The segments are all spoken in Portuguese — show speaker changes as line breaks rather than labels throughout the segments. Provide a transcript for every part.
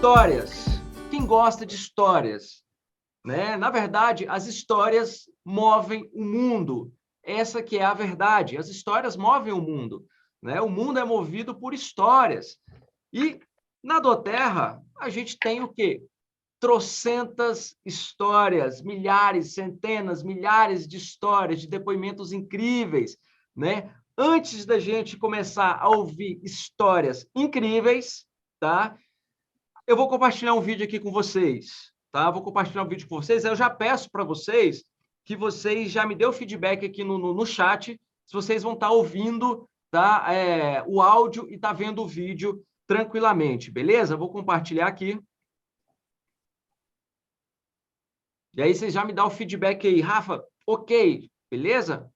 Histórias. Quem gosta de histórias? Né? Na verdade, as histórias movem o mundo. Essa que é a verdade. As histórias movem o mundo. Né? O mundo é movido por histórias. E na Doterra, a gente tem o quê? Trocentas histórias, milhares, centenas, milhares de histórias, de depoimentos incríveis, né? Antes da gente começar a ouvir histórias incríveis, tá? Eu vou compartilhar um vídeo aqui com vocês, tá? Vou compartilhar um vídeo com vocês. Eu já peço para vocês que vocês já me dêem o feedback aqui no chat, se vocês vão estar ouvindo, tá? O áudio e tá vendo o vídeo tranquilamente, beleza? Vou compartilhar aqui. E aí vocês já me dão o feedback aí. Rafa, ok, beleza?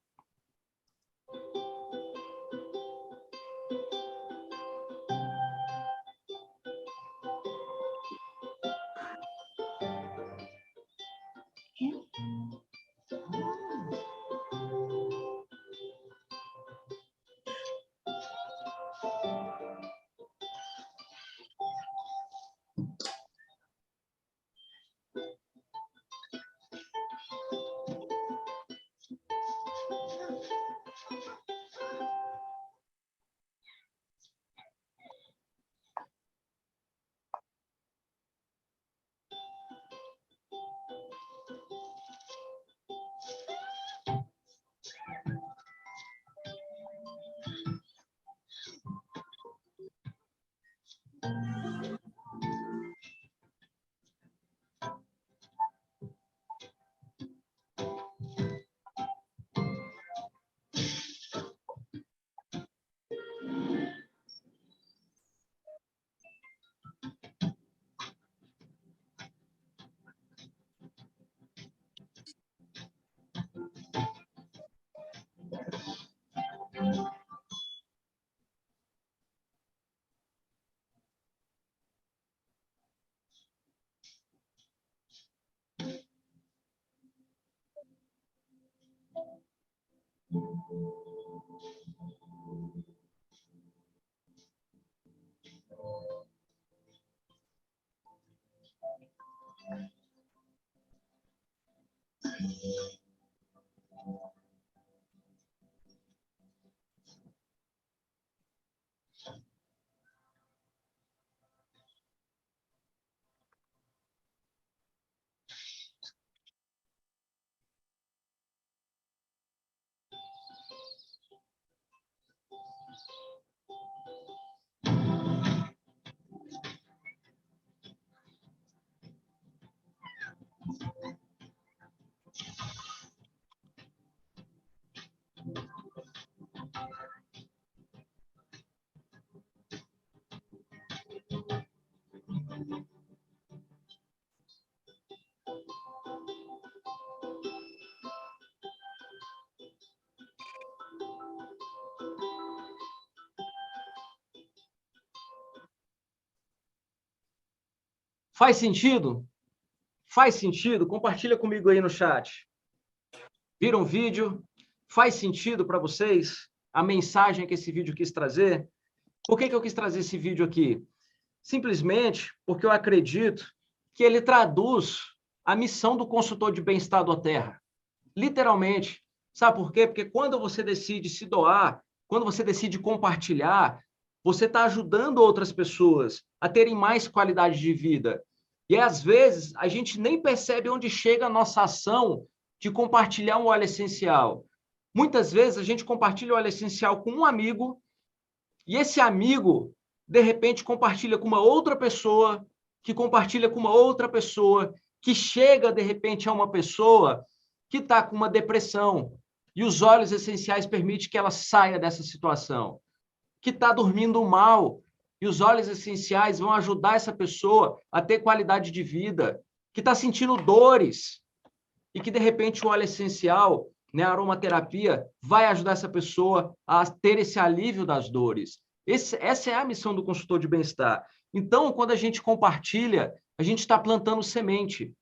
Faz sentido? Faz sentido? Compartilha comigo aí no chat. Viram o vídeo? Faz sentido para vocês a mensagem que esse vídeo quis trazer? Por que eu quis trazer esse vídeo aqui? Simplesmente porque eu acredito que ele traduz a missão do consultor de bem-estar da Terra. Literalmente. Sabe por quê? Porque quando você decide se doar, quando você decide compartilhar, você está ajudando outras pessoas a terem mais qualidade de vida. E às vezes a gente nem percebe onde chega a nossa ação de compartilhar um óleo essencial. Muitas vezes a gente compartilha o óleo essencial com um amigo e esse amigo, de repente, compartilha com uma outra pessoa, que compartilha com uma outra pessoa, que chega, de repente, a uma pessoa que está com uma depressão. E os óleos essenciais permitem que ela saia dessa situação. Que está dormindo mal. E os óleos essenciais vão ajudar essa pessoa a ter qualidade de vida. Que está sentindo dores. E que, de repente, o óleo essencial, né, a aromaterapia, vai ajudar essa pessoa a ter esse alívio das dores. Essa é a missão do consultor de bem-estar. Então, quando a gente compartilha, a gente está plantando semente.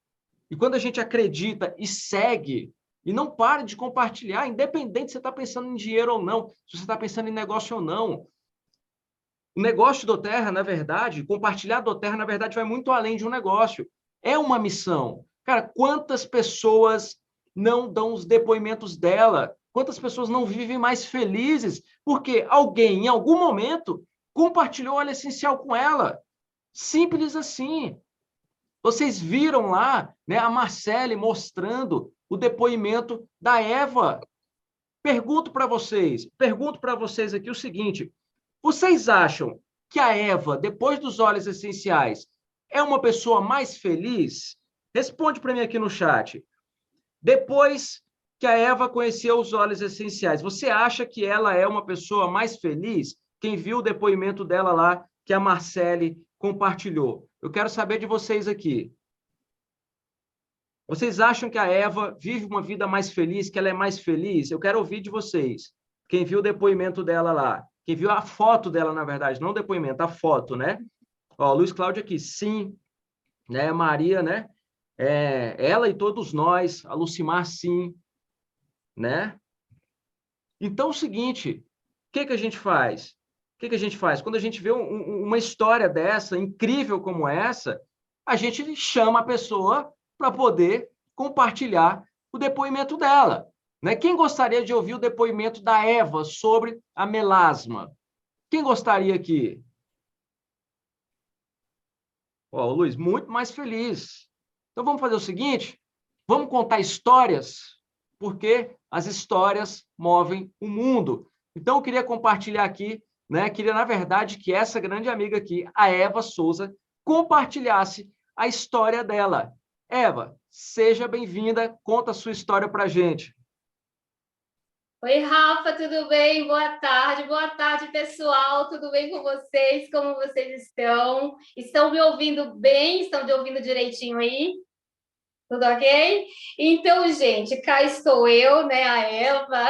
E quando a gente acredita e segue, e não para de compartilhar, independente se você está pensando em dinheiro ou não, se você está pensando em negócio ou não, O negócio do Terra, na verdade, compartilhar do Terra, na verdade, vai muito além de um negócio. É uma missão. Cara, quantas pessoas não dão os depoimentos dela? Quantas pessoas não vivem mais felizes porque alguém, em algum momento, compartilhou óleo essencial com ela? Simples assim. Vocês viram lá, né, a Marcele mostrando o depoimento da Eva. Pergunto para vocês aqui o seguinte: vocês acham que a Eva, depois dos óleos essenciais, é uma pessoa mais feliz? Responde para mim aqui no chat. Depois que a Eva conheceu os óleos essenciais, você acha que ela é uma pessoa mais feliz? Quem viu o depoimento dela lá, que a Marcele compartilhou. Eu quero saber de vocês aqui. Vocês acham que a Eva vive uma vida mais feliz, que ela é mais feliz? Eu quero ouvir de vocês. Quem viu o depoimento dela lá? Quem viu a foto dela, na verdade, não o depoimento, a foto, né? Ó, Luiz Cláudio aqui, sim. Né? Maria, né? Ela e todos nós, a Lucimar, sim. Né? Então, é o seguinte, o que a gente faz? O que a gente faz? Quando a gente vê uma história dessa, incrível como essa, a gente chama a pessoa para poder compartilhar o depoimento dela. Né? Quem gostaria de ouvir o depoimento da Eva sobre a melasma? Quem gostaria aqui? Ó, o Luiz, muito mais feliz. Então, vamos fazer o seguinte, vamos contar histórias, porque as histórias movem o mundo. Então, eu queria compartilhar aqui, né? Queria, na verdade, que essa grande amiga aqui, a Eva Souza, compartilhasse a história dela. Eva, seja bem-vinda, conta a sua história para a gente.
Oi, Rafa, tudo bem? Boa tarde, pessoal. Tudo bem com vocês? Como vocês estão? Estão me ouvindo bem? Estão me ouvindo direitinho aí? Tudo ok? Então, gente, cá estou eu, né, a Eva.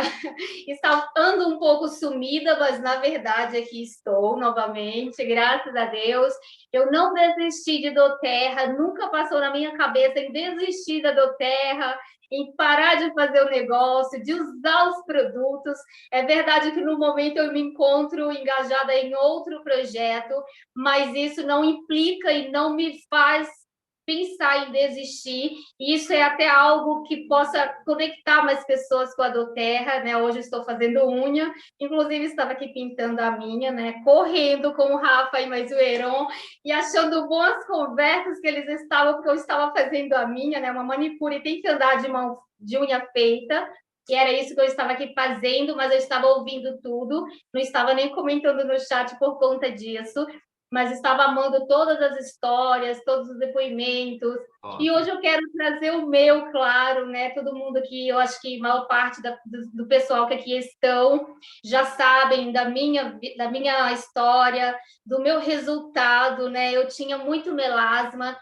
Ando um pouco sumida, mas na verdade aqui estou novamente, graças a Deus. Eu não desisti de doTERRA, nunca passou na minha cabeça em desistir da doTERRA, em parar de fazer o negócio, de usar os produtos. É verdade que no momento eu me encontro engajada em outro projeto, mas isso não implica e não me faz pensar em desistir. Isso é até algo que possa conectar mais pessoas com a doTERRA, né? Hoje eu estou fazendo unha, inclusive estava aqui pintando a minha, né? Correndo com o Rafa e mais o Heron, e achando boas conversas que eles estavam, porque eu estava fazendo a minha, né? Uma manicure tem que andar de mão de unha feita, e era isso que eu estava aqui fazendo, mas eu estava ouvindo tudo, não estava nem comentando no chat por conta disso, mas estava amando todas as histórias, todos os depoimentos. E hoje eu quero trazer o meu, claro, né? Todo mundo aqui, eu acho que a maior parte do pessoal que aqui estão já sabem da minha história, do meu resultado, né? Eu tinha muito melasma,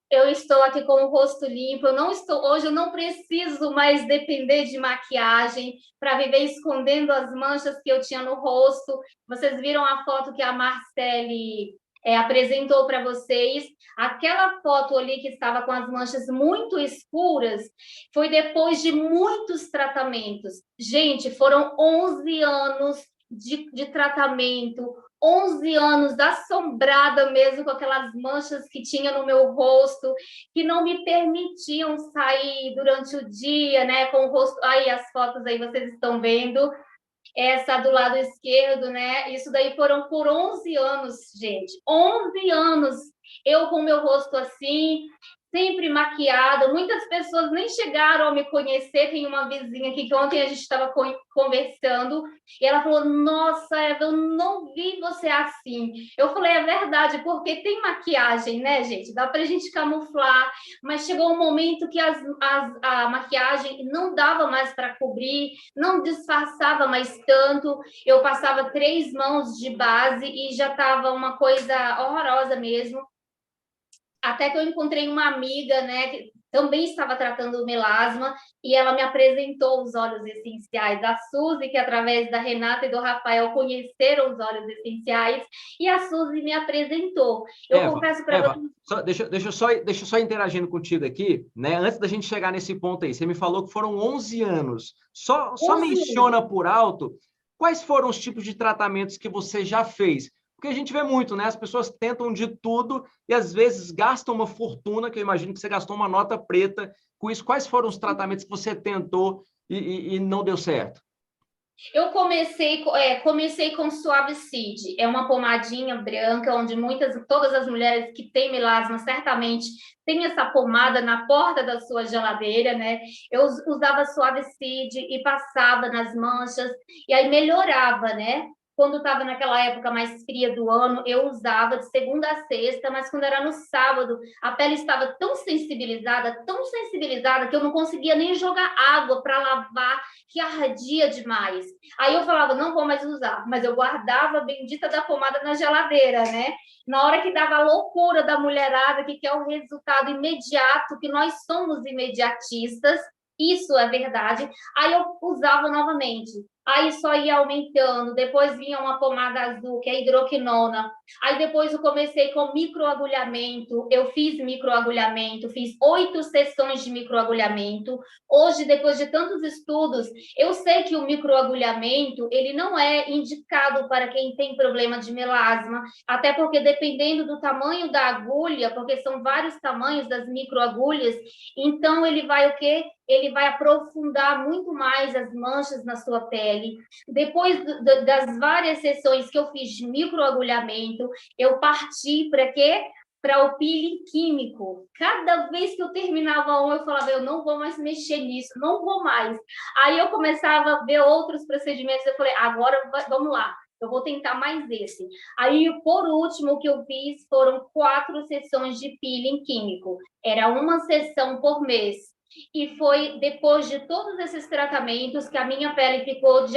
eu estou aqui com o rosto limpo, hoje eu não preciso mais depender de maquiagem para viver escondendo as manchas que eu tinha no rosto. Vocês viram a foto que a Marcele apresentou para vocês? Aquela foto ali que estava com as manchas muito escuras foi depois de muitos tratamentos. Gente, foram 11 anos de tratamento, 11 anos assombrada mesmo com aquelas manchas que tinha no meu rosto, que não me permitiam sair durante o dia, né, com o rosto... Aí, as fotos aí vocês estão vendo, essa do lado esquerdo, né, isso daí foram por 11 anos, gente, 11 anos, eu com meu rosto assim, sempre maquiada, muitas pessoas nem chegaram a me conhecer. Tem uma vizinha aqui que ontem a gente estava conversando e ela falou, nossa, Eva, eu não vi você assim. Eu falei, é verdade, porque tem maquiagem, né, gente? Dá pra gente camuflar, mas chegou um momento que a maquiagem não dava mais para cobrir, não disfarçava mais tanto. Eu passava 3 mãos de base e já estava uma coisa horrorosa mesmo. Até que eu encontrei uma amiga, né, que também estava tratando o melasma, e ela me apresentou os óleos essenciais. A Suzy, que através da Renata e do Rafael conheceram os óleos essenciais, e a Suzy me apresentou. Eu confesso para
você... deixa eu só interagindo contigo aqui, né? Antes da gente chegar nesse ponto aí, você me falou que foram 11 anos. Só menciona por alto quais foram os tipos de tratamentos que você já fez. Porque a gente vê muito, né? As pessoas tentam de tudo e às vezes gastam uma fortuna, que eu imagino que você gastou uma nota preta com isso. Quais foram os tratamentos que você tentou e não deu certo?
Eu comecei com Suavicide, é uma pomadinha branca, onde todas as mulheres que têm melasma certamente têm essa pomada na porta da sua geladeira, né? Eu usava Suavicide e passava nas manchas, e aí melhorava, né? Quando estava naquela época mais fria do ano, eu usava de segunda a sexta, mas quando era no sábado, a pele estava tão sensibilizada, que eu não conseguia nem jogar água para lavar, que ardia demais. Aí eu falava, não vou mais usar, mas eu guardava a bendita da pomada na geladeira, né? Na hora que dava a loucura da mulherada, que quer o resultado imediato, que nós somos imediatistas, isso é verdade. Aí eu usava novamente. Aí só ia aumentando. Depois vinha uma pomada azul, que é hidroquinona. Aí depois eu comecei com microagulhamento. Eu fiz microagulhamento, fiz 8 sessões de microagulhamento. Hoje, depois de tantos estudos, eu sei que o microagulhamento, ele não é indicado para quem tem problema de melasma, até porque dependendo do tamanho da agulha, porque são vários tamanhos das microagulhas, então ele vai o quê? Ele vai aprofundar muito mais as manchas na sua pele. Depois das várias sessões que eu fiz de microagulhamento, eu parti para quê? Para o peeling químico. Cada vez que eu terminava eu falava, eu não vou mais mexer nisso, não vou mais. Aí eu começava a ver outros procedimentos, eu falei, agora vamos lá, eu vou tentar mais esse. Aí, por último, o que eu fiz foram 4 sessões de peeling químico. Era uma sessão por mês. E foi depois de todos esses tratamentos que a minha pele ficou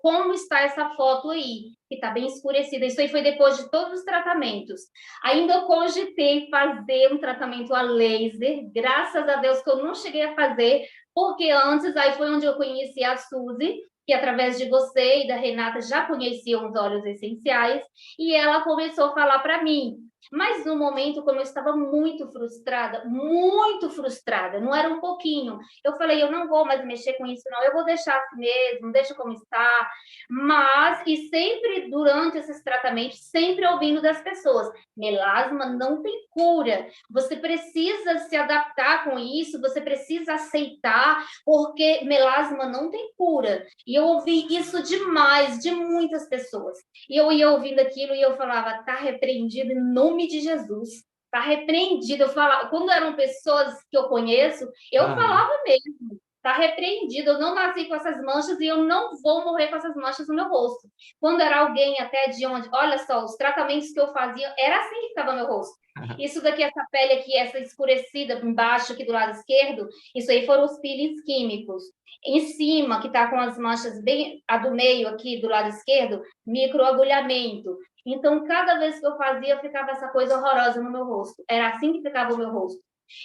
como está essa foto aí, que está bem escurecida. Isso aí foi depois de todos os tratamentos. Ainda cogitei fazer um tratamento a laser, graças a Deus que eu não cheguei a fazer, porque antes aí foi onde eu conheci a Suzy, que através de você e da Renata já conheciam os óleos essenciais, e ela começou a falar para mim. Mas no momento, como eu estava muito frustrada, não era um pouquinho. Eu falei, eu não vou mais mexer com isso, não, eu vou deixar assim mesmo, deixa como está. Mas, e sempre durante esses tratamentos, sempre ouvindo das pessoas, melasma não tem cura, você precisa se adaptar com isso, você precisa aceitar, porque melasma não tem cura. E eu ouvi isso demais, de muitas pessoas. E eu ia ouvindo aquilo e eu falava, tá repreendido em nome de Jesus. Tá repreendido. Eu falava, quando eram pessoas que eu conheço, eu falava mesmo. Tá repreendido. Eu não nasci com essas manchas e eu não vou morrer com essas manchas no meu rosto. Quando era alguém até de onde, olha só, os tratamentos que eu fazia, era assim que estava meu rosto. Isso daqui, essa pele aqui, essa escurecida embaixo aqui do lado esquerdo, isso aí foram os peelings químicos. Em cima, que está com as manchas bem, a do meio aqui do lado esquerdo, microagulhamento. Então, cada vez que eu fazia, ficava essa coisa horrorosa no meu rosto. Era assim que ficava o meu rosto.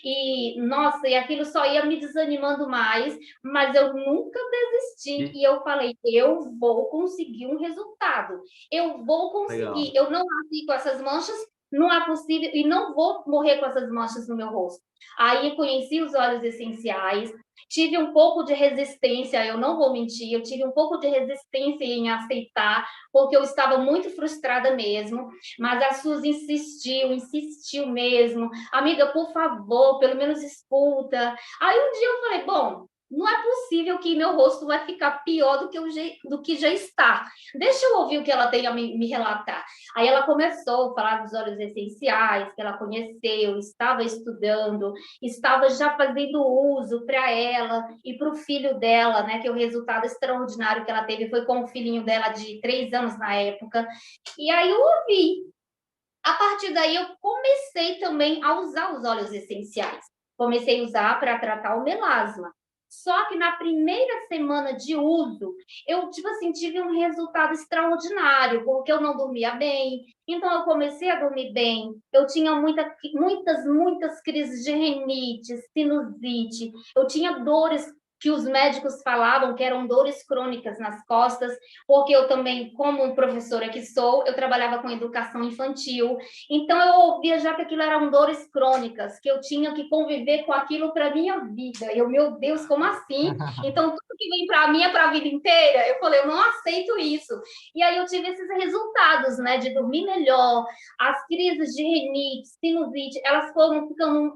E, nossa, e aquilo só ia me desanimando mais, mas eu nunca desisti. E eu falei, eu vou conseguir um resultado. Eu vou conseguir. Legal. Eu não nasci com essas manchas, não é possível, e não vou morrer com essas manchas no meu rosto. Aí conheci os óleos essenciais, tive um pouco de resistência, eu não vou mentir, eu tive um pouco de resistência em aceitar, porque eu estava muito frustrada mesmo, mas a Suzy insistiu mesmo, amiga, por favor, pelo menos escuta. Aí um dia eu falei, bom, não é possível que meu rosto vai ficar pior do que já está. Deixa eu ouvir o que ela tem a me relatar. Aí ela começou a falar dos óleos essenciais, que ela conheceu, estava estudando, estava já fazendo uso para ela e para o filho dela, né? Que o resultado extraordinário que ela teve foi com o filhinho dela de 3 anos na época. E aí eu ouvi. A partir daí eu comecei também a usar os óleos essenciais. Comecei a usar para tratar o melasma. Só que na primeira semana de uso, eu, tipo assim, tive um resultado extraordinário, porque eu não dormia bem, então eu comecei a dormir bem, eu tinha muitas crises de rinite, sinusite, eu tinha dores que os médicos falavam que eram dores crônicas nas costas, porque eu também, como professora que sou, eu trabalhava com educação infantil, então eu ouvia já que aquilo eram dores crônicas, que eu tinha que conviver com aquilo para a minha vida. Eu, meu Deus, como assim? Então, tudo que vem para mim é para a vida inteira? Eu falei, eu não aceito isso. E aí eu tive esses resultados, né, de dormir melhor, as crises de rinite, sinusite, elas foram ficando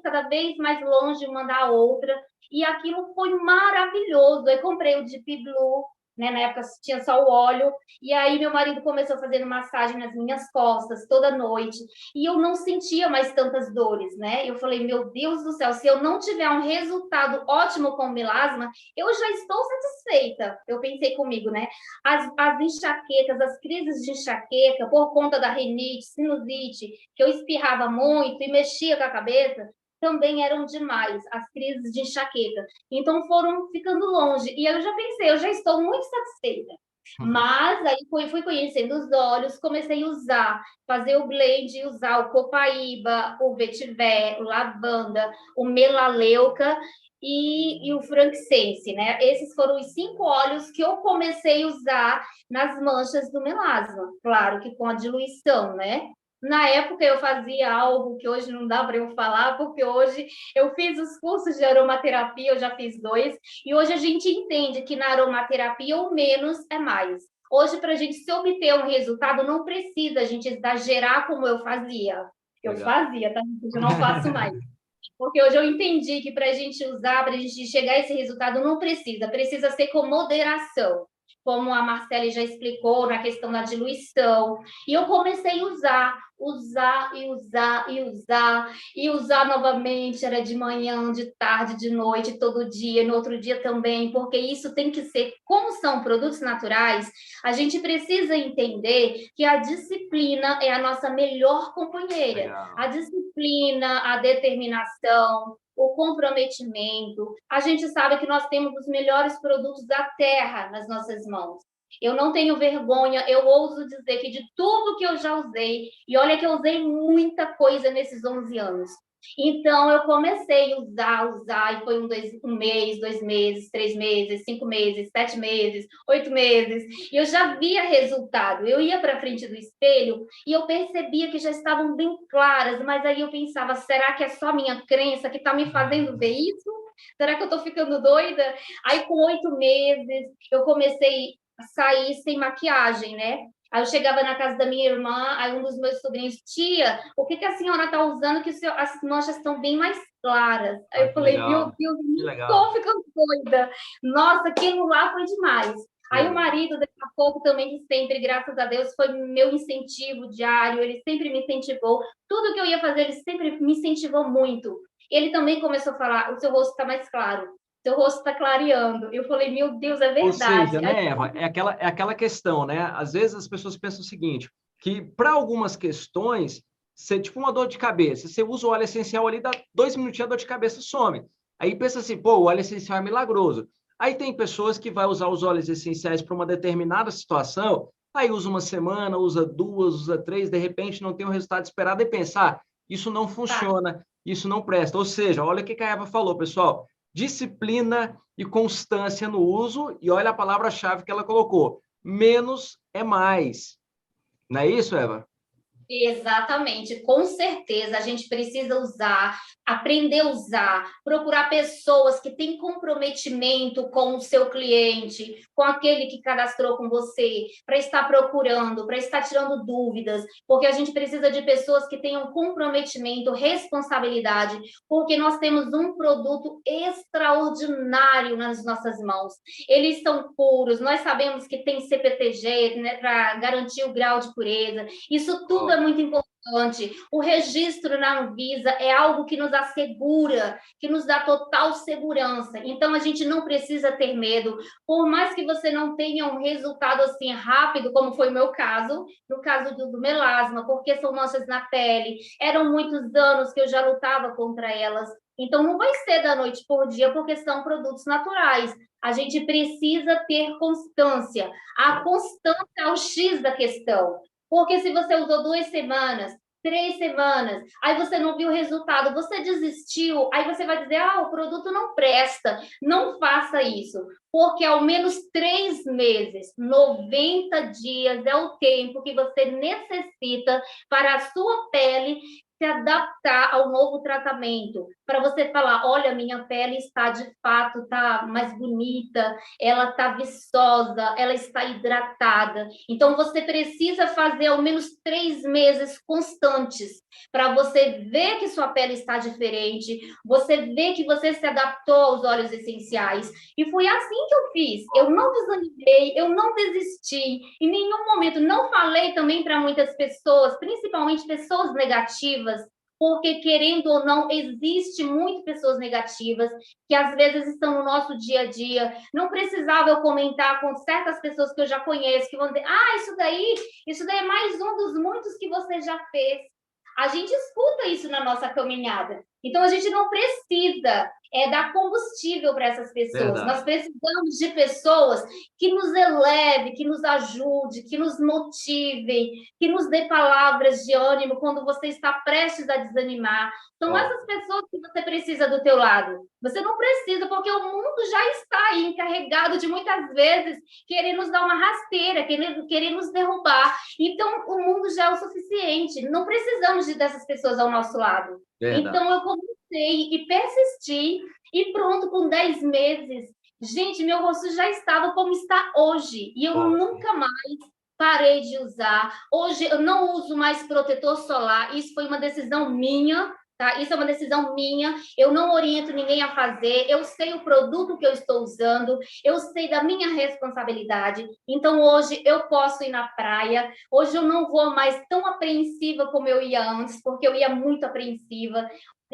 cada vez mais longe uma da outra, e aquilo foi maravilhoso. Eu comprei o Deep Blue, né? Na época tinha só o óleo, e aí meu marido começou fazendo massagem nas minhas costas toda noite, e eu não sentia mais tantas dores, né? Eu falei, meu Deus do céu, se eu não tiver um resultado ótimo com o melasma, eu já estou satisfeita. Eu pensei comigo, né? As enxaquecas, as crises de enxaqueca, por conta da rinite, sinusite, que eu espirrava muito e mexia com a cabeça, também eram demais, as crises de enxaqueca. Então, foram ficando longe. E eu já pensei, eu já estou muito satisfeita. Mas aí fui conhecendo os óleos, comecei a usar, fazer o blend, usar o copaíba, o vetiver, o lavanda, o melaleuca e o frankincense, né? Esses foram os 5 óleos que eu comecei a usar nas manchas do melasma. Claro que com a diluição, né? Na época eu fazia algo que hoje não dá para eu falar, porque hoje eu fiz os cursos de aromaterapia, eu já fiz 2, e hoje a gente entende que na aromaterapia o menos é mais. Hoje, para a gente se obter um resultado, não precisa a gente exagerar como eu fazia. Eu
Legal.
fazia, tá? Eu não faço mais. Porque hoje eu entendi que para a gente usar, para a gente chegar a esse resultado, não precisa ser com moderação, como a Marcele já explicou na questão da diluição. E eu comecei a usar novamente, era de manhã, de tarde, de noite, todo dia, no outro dia também, porque isso tem que ser, como são produtos naturais, a gente precisa entender que a disciplina é a nossa melhor companheira.
Legal.
A disciplina, a determinação, o comprometimento. A gente sabe que nós temos os melhores produtos da terra nas nossas mãos. Eu não tenho vergonha, eu ouso dizer que de tudo que eu já usei, e olha que eu usei muita coisa nesses 11 anos. Então, eu comecei a usar, e foi um mês, 2 meses, 3 meses, 5 meses, 7 meses, 8 meses, e eu já via resultado. Eu ia para frente do espelho e eu percebia que já estavam bem claras, mas aí eu pensava, será que é só minha crença que está me fazendo ver isso? Será que eu estou ficando doida? Aí, com 8 meses, eu comecei a sair sem maquiagem, né? Aí eu chegava na casa da minha irmã, aí um dos meus sobrinhos, tia, o que a senhora está usando que as manchas estão bem mais claras? Aí eu falei,
legal.
meu Deus,
Que
não
legal.
estou ficando doida. Nossa, aquilo lá foi demais. Aí o marido, daqui a pouco, também, que sempre, graças a Deus, foi meu incentivo diário, ele sempre me incentivou. Tudo que eu ia fazer, ele sempre me incentivou muito. Ele também começou a falar, o seu rosto está mais claro, seu rosto está clareando. Eu falei, meu Deus, é
Ou
verdade.
seja, né, Eva, é aquela questão, né? Às vezes as pessoas pensam o seguinte, que para algumas questões, você, tipo uma dor de cabeça, você usa o óleo essencial ali, dá 2 minutinhos, a dor de cabeça some. Aí pensa assim, pô, o óleo essencial é milagroso. Aí tem pessoas que vai usar os óleos essenciais para uma determinada situação, aí usa uma semana, usa 2, usa 3, de repente não tem o resultado esperado e pensar, isso não funciona, isso não presta. Ou seja, olha o que a Eva falou, pessoal, disciplina e constância no uso, e olha a palavra-chave que ela colocou, menos é mais. Não é isso, Eva?
Exatamente, com certeza a gente precisa usar, aprender a usar, procurar pessoas que têm comprometimento com o seu cliente, com aquele que cadastrou com você, para estar procurando, para estar tirando dúvidas, porque a gente precisa de pessoas que tenham comprometimento, responsabilidade, porque nós temos um produto extraordinário nas nossas mãos. Eles são puros, nós sabemos que tem CPTG, né, para garantir o grau de pureza. Isso tudo é muito importante. O registro na Anvisa é algo que nos assegura, que nos dá total segurança. Então, a gente não precisa ter medo. Por mais que você não tenha um resultado assim rápido, como foi o meu caso, no caso do melasma, porque são manchas na pele, eram muitos anos que eu já lutava contra elas. Então, não vai ser da noite por dia, porque são produtos naturais. A gente precisa ter constância. A constância é o X da questão. Porque se você usou 2 semanas, 3 semanas, aí você não viu o resultado, você desistiu, aí você vai dizer, o produto não presta. Não faça isso, porque ao menos 3 meses, 90 dias é o tempo que você necessita para a sua pele se adaptar ao novo tratamento, para você falar, olha, minha pele está de fato tá mais bonita, ela está viçosa, ela está hidratada. Então você precisa fazer ao menos 3 meses constantes para você ver que sua pele está diferente, você ver que você se adaptou aos óleos essenciais. E foi assim que eu fiz. Eu não desanimei, eu não desisti, em nenhum momento. Não falei também para muitas pessoas, principalmente pessoas negativas, porque, querendo ou não, existe muitas pessoas negativas que às vezes estão no nosso dia a dia. Não precisava eu comentar com certas pessoas que eu já conheço, que vão dizer, isso daí é mais um dos muitos que você já fez. A gente escuta isso na nossa caminhada. Então, a gente não precisa dar combustível para essas pessoas.
Verdade.
Nós precisamos de pessoas que nos eleve, que nos ajude, que nos motivem, que nos dê palavras de ânimo quando você está prestes a desanimar. São essas pessoas que você precisa do teu lado. Você não precisa, porque o mundo já está aí encarregado de muitas vezes querer nos dar uma rasteira, querer nos derrubar. Então, o mundo já é o suficiente. Não precisamos dessas pessoas ao nosso lado.
Verdade.
Então, eu comecei e persisti, e pronto, com 10 meses, gente, meu rosto já estava como está hoje, e eu nunca mais parei de usar. Hoje, eu não uso mais protetor solar, isso foi uma decisão minha, tá? Isso é uma decisão minha, eu não oriento ninguém a fazer, eu sei o produto que eu estou usando, eu sei da minha responsabilidade, então hoje eu posso ir na praia, hoje eu não vou mais tão apreensiva como eu ia antes, porque eu ia muito apreensiva.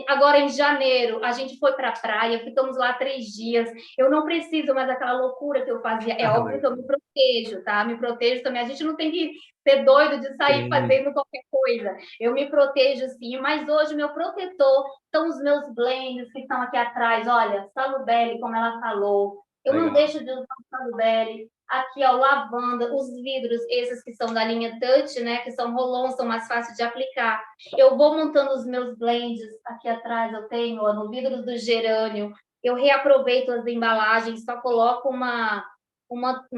Agora, em janeiro, a gente foi para a praia, ficamos lá 3 dias. Eu não preciso mais daquela loucura que eu fazia. É óbvio que eu me protejo, tá? Me protejo também. A gente não tem que ser doido de sair fazendo qualquer coisa. Eu me protejo, sim. Mas hoje, meu protetor são os meus blends que estão aqui atrás. Olha, Salubelle, como ela falou. Eu não deixo de usar o Salubelle. Aqui, ó, lavanda, os vidros, esses que são da linha Touch, né? Que são roll-on, são mais fáceis de aplicar. Eu vou montando os meus blends. Aqui atrás eu tenho, ó, no vidro do gerânio. Eu reaproveito as embalagens, só coloco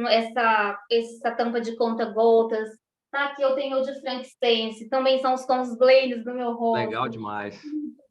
essa tampa de conta-gotas. Tá, aqui eu tenho o de frankincense, também são os blends do meu rosto.
Legal demais.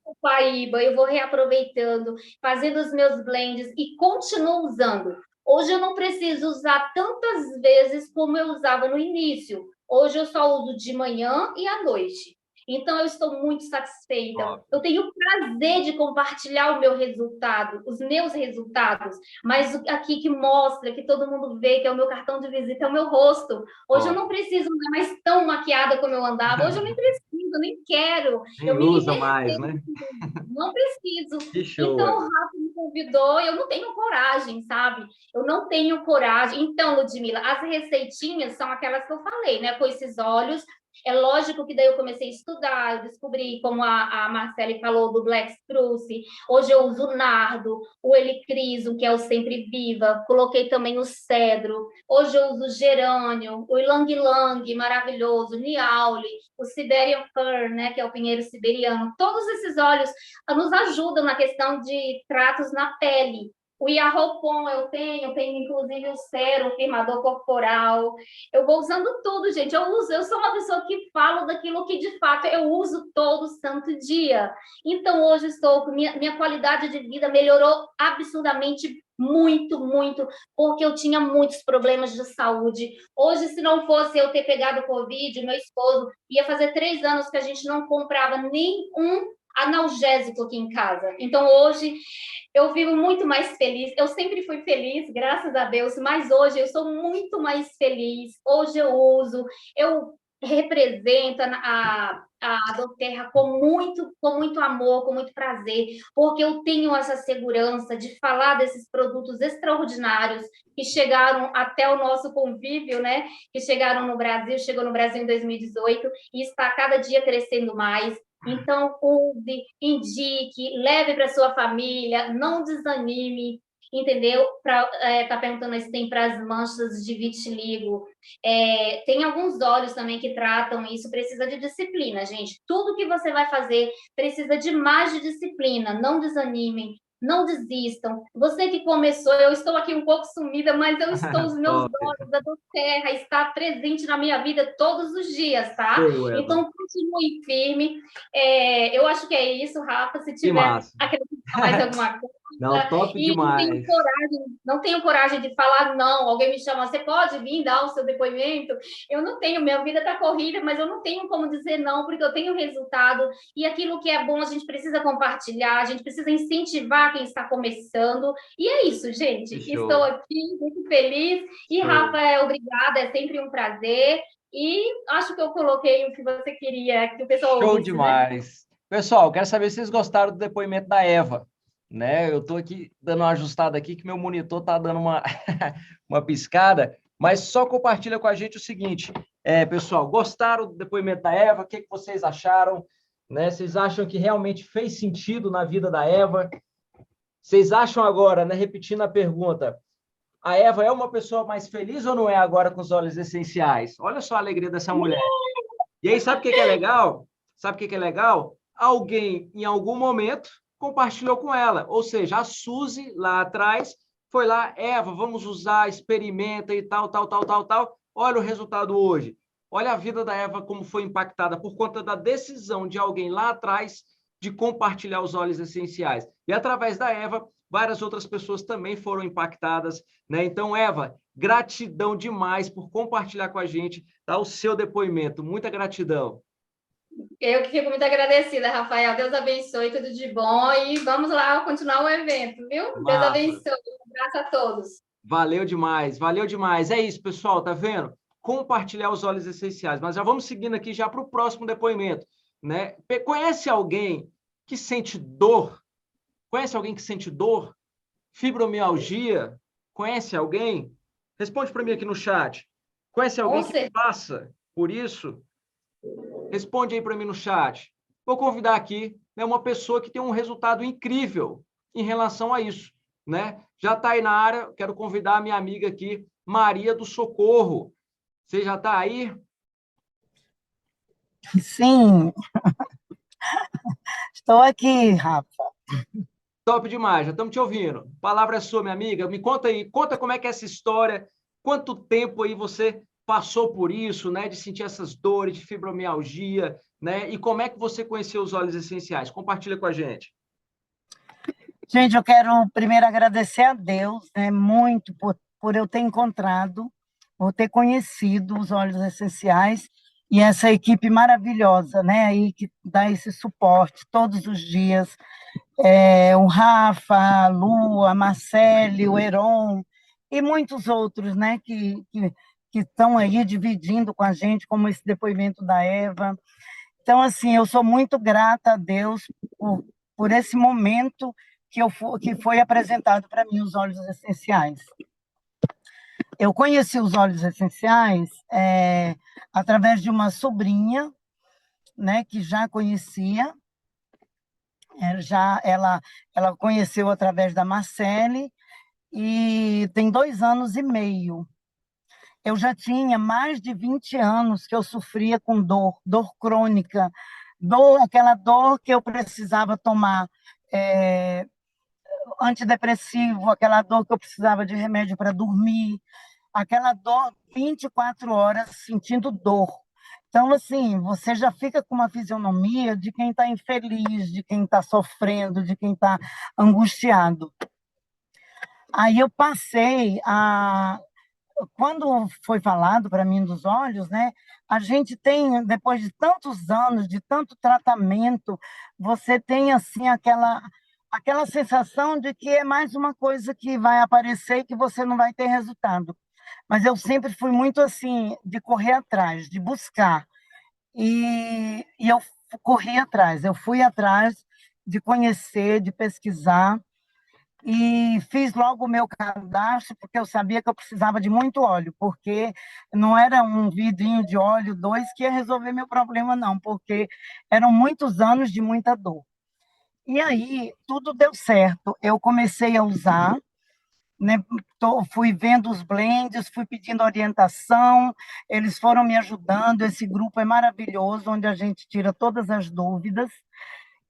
O Paíba, eu vou reaproveitando, fazendo os meus blends e continuo usando. Hoje eu não preciso usar tantas vezes como eu usava no início. Hoje eu só uso de manhã e à noite. Então, eu estou muito satisfeita. Eu tenho o prazer de compartilhar o meu resultado, os meus resultados, mas aqui que mostra, que todo mundo vê, que é o meu cartão de visita, é o meu rosto. Hoje eu não preciso andar mais tão maquiada como eu andava. Hoje eu nem preciso, nem quero.
Nem usa mais, né?
Não preciso.
Que show.
Então, o Rafa me convidou, eu não tenho coragem, sabe? Eu não tenho coragem. Então, Ludmila, as receitinhas são aquelas que eu falei, né? Com esses óleos. É lógico que daí eu comecei a estudar, eu descobri, como a Marcele falou, do Black Spruce. Hoje eu uso o nardo, o helicrisum, que é o sempre viva. Coloquei também o cedro. Hoje eu uso o gerânio, o ylang-ylang, maravilhoso, o niaule, o Siberian Fir, né, que é o pinheiro siberiano. Todos esses óleos nos ajudam na questão de tratos na pele. O Yarropon eu tenho inclusive o cero, o firmador corporal. Eu vou usando tudo, gente. Eu sou uma pessoa que falo daquilo que de fato eu uso todo santo dia. Então, hoje minha qualidade de vida melhorou absurdamente muito, muito, porque eu tinha muitos problemas de saúde. Hoje, se não fosse eu ter pegado Covid, meu esposo, ia fazer 3 anos que a gente não comprava nenhum analgésico aqui em casa. Então, hoje, eu vivo muito mais feliz. Eu sempre fui feliz, graças a Deus, mas hoje eu sou muito mais feliz. Hoje eu represento a doTERRA com muito amor, com muito prazer, porque eu tenho essa segurança de falar desses produtos extraordinários que chegaram até o nosso convívio, né? Que chegaram no Brasil, chegou no Brasil em 2018 e está cada dia crescendo mais. Então, use, indique, leve para sua família, não desanime. entendeu? Tá perguntando se tem para as manchas de vitiligo. Tem alguns óleos também que tratam isso, precisa de disciplina, gente. Tudo que você vai fazer precisa de mais de disciplina, não desanimem. Não desistam. Você que começou, eu estou aqui um pouco sumida, mas eu estou, os meus olhos, a Doterra está presente na minha vida todos os dias, tá? Então, continue firme. Eu acho que é isso, Rafa. Se tiver acrescentar mais alguma coisa.
Não, top demais.
Não tenho coragem de falar não. Alguém me chama, você pode vir dar o seu depoimento? Eu não tenho, minha vida está corrida, mas eu não tenho como dizer não, porque eu tenho resultado. E aquilo que é bom, a gente precisa compartilhar, a gente precisa incentivar quem está começando. E é isso, gente. Estou aqui, muito feliz. E, Rafa, obrigada, é sempre um prazer. E acho que eu coloquei o que você queria, que o pessoal
Show
ouvisse,
demais.
Né?
Pessoal, quero saber se vocês gostaram do depoimento da Eva. Né? Eu estou aqui dando uma ajustada aqui, que meu monitor está dando uma piscada, mas só compartilha com a gente o seguinte, pessoal, gostaram do depoimento da Eva? O que vocês acharam? Né? Vocês acham que realmente fez sentido na vida da Eva? Vocês acham agora, né, repetindo a pergunta, a Eva é uma pessoa mais feliz ou não é agora com os óleos essenciais? Olha só a alegria dessa mulher. E aí, sabe o que é legal? Sabe o que é legal? Alguém, em algum momento, compartilhou com ela. Ou seja, a Suzy, lá atrás, foi lá, Eva, vamos usar, experimenta e tal. Olha o resultado hoje. Olha a vida da Eva como foi impactada por conta da decisão de alguém lá atrás de compartilhar os óleos essenciais. E através da Eva, várias outras pessoas também foram impactadas, né? Então, Eva, gratidão demais por compartilhar com a gente, tá, o seu depoimento. Muita gratidão.
Eu que fico muito agradecida, Rafael. Deus abençoe, tudo de bom. E vamos lá continuar o evento, viu? Massa. Deus abençoe. Um abraço a todos.
Valeu demais, valeu demais. É isso, pessoal, tá vendo? Compartilhar os óleos essenciais. Mas já vamos seguindo aqui já para o próximo depoimento, né? Conhece alguém que sente dor? Conhece alguém que sente dor? Fibromialgia? Conhece alguém? Responde para mim aqui no chat. Conhece alguém que passa por isso? Responde aí para mim no chat. Vou convidar aqui, né, uma pessoa que tem um resultado incrível em relação a isso, né? Já está aí na área, quero convidar a minha amiga aqui, Maria do Socorro. Você já está aí?
Sim. Estou aqui, Rafa.
Top demais, já estamos te ouvindo. A palavra é sua, minha amiga. Me conta aí, conta como é que é essa história, quanto tempo aí você passou por isso, né, de sentir essas dores, de fibromialgia, né, e como é que você conheceu os óleos essenciais? Compartilha com a gente.
Gente, eu quero primeiro agradecer a Deus, né, muito por eu ter encontrado, por ter conhecido os óleos essenciais e essa equipe maravilhosa, né, aí que dá esse suporte todos os dias. O Rafa, a Lu, a Marcele, o Heron e muitos outros, né, que estão aí dividindo com a gente, como esse depoimento da Eva. Então, assim, eu sou muito grata a Deus por esse momento que foi apresentado para mim, os óleos essenciais. Eu conheci os óleos essenciais através de uma sobrinha, né, que já conhecia, ela conheceu através da Marcele, e tem 2 anos e meio. Eu já tinha mais de 20 anos que eu sofria com dor crônica, aquela dor que eu precisava tomar antidepressivo, aquela dor que eu precisava de remédio para dormir, aquela dor 24 horas sentindo dor. Então, assim, você já fica com uma fisionomia de quem está infeliz, de quem está sofrendo, de quem está angustiado. Aí eu passei a... Quando foi falado para mim dos olhos, né, a gente tem, depois de tantos anos, de tanto tratamento, você tem assim aquela sensação de que é mais uma coisa que vai aparecer e que você não vai ter resultado. Mas eu sempre fui muito assim, de correr atrás, de buscar. E eu corri atrás, eu fui atrás de conhecer, de pesquisar, e fiz logo o meu cadastro, porque eu sabia que eu precisava de muito óleo, porque não era um vidrinho de óleo, 2, que ia resolver meu problema, não, porque eram muitos anos de muita dor. E aí, tudo deu certo. Eu comecei a usar, né? Fui vendo os blends, fui pedindo orientação, eles foram me ajudando. Esse grupo é maravilhoso, onde a gente tira todas as dúvidas.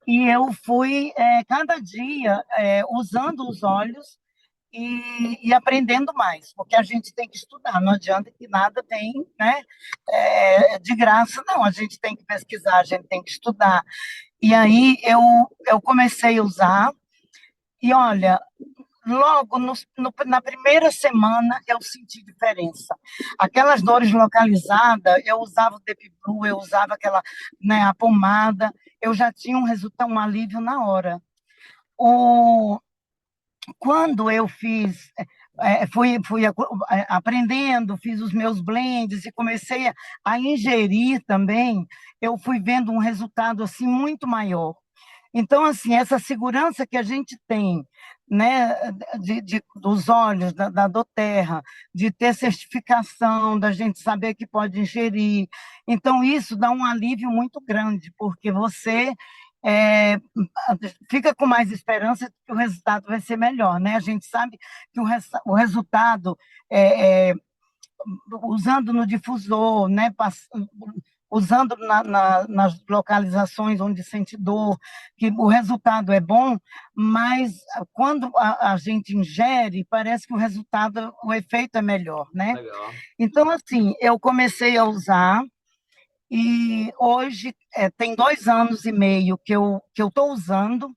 E eu fui, cada dia, usando os óleos e aprendendo mais, porque a gente tem que estudar, não adianta que nada vem, né, de graça, não, a gente tem que pesquisar, a gente tem que estudar. E aí eu comecei a usar, e olha, logo na primeira semana eu senti diferença. Aquelas dores localizadas, eu usava o Deep Blue, eu usava aquela, né, a pomada, eu já tinha um resultado, um alívio na hora. Quando eu fui aprendendo, fiz os meus blends e comecei a ingerir também, eu fui vendo um resultado assim muito maior. Então, assim, essa segurança que a gente tem, né, dos óleos da doTERRA, de ter certificação, da gente saber que pode ingerir, então isso dá um alívio muito grande, porque você fica com mais esperança que o resultado vai ser melhor, né? A gente sabe que o resultado, usando no difusor, né, usando nas localizações onde sente dor, que o resultado é bom, mas quando a gente ingere, parece que o resultado, o efeito é melhor, né?
Legal.
Então, assim, eu comecei a usar, e hoje tem 2 anos e meio que eu estou usando.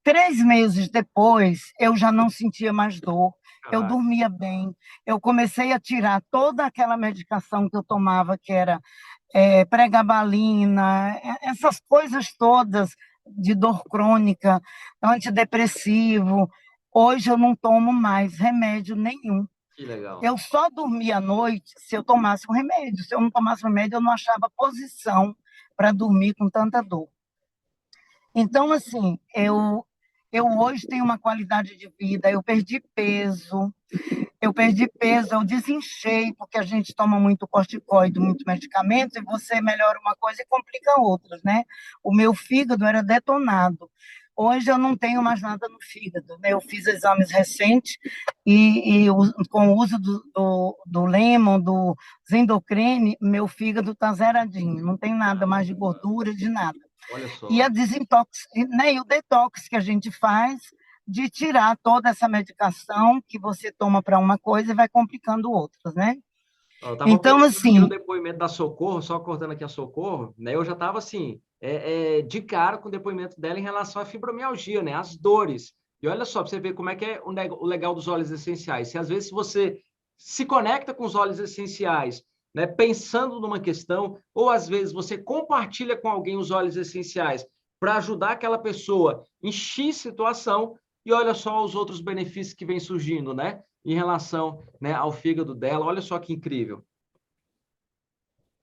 3 meses depois, eu já não sentia mais dor, eu
Caraca.
dormia bem, eu comecei a tirar toda aquela medicação que eu tomava, que era pregabalina, essas coisas todas de dor crônica, antidepressivo. Hoje eu não tomo mais remédio nenhum.
Que legal.
Eu só dormia à noite se eu tomasse um remédio. Se eu não tomasse remédio, eu não achava posição para dormir com tanta dor. Então, assim, eu hoje tenho uma qualidade de vida, eu desinchei, porque a gente toma muito corticoide, muito medicamento, e você melhora uma coisa e complica outras, né? O meu fígado era detonado. Hoje eu não tenho mais nada no fígado, né? Eu fiz exames recentes com o uso do Lemon, do Zindocrine, meu fígado está zeradinho, não tem nada mais de gordura, de nada.
Olha só.
E a desintox, né? E o detox que a gente faz de tirar toda essa medicação que você toma para uma coisa e vai complicando outras, né?
Eu estava
Então,
pensando aqui no
assim,
depoimento da Socorro, só cortando aqui a Socorro, né? Eu já estava assim, de cara com o depoimento dela em relação à fibromialgia, né? As dores. E olha só, para você ver como é que é o legal dos óleos essenciais. Se às vezes você se conecta com os óleos essenciais, né? Pensando numa questão, ou às vezes você compartilha com alguém os óleos essenciais para ajudar aquela pessoa em X situação, e olha só os outros benefícios que vem surgindo, né? Em relação, né, ao fígado dela. Olha só que incrível.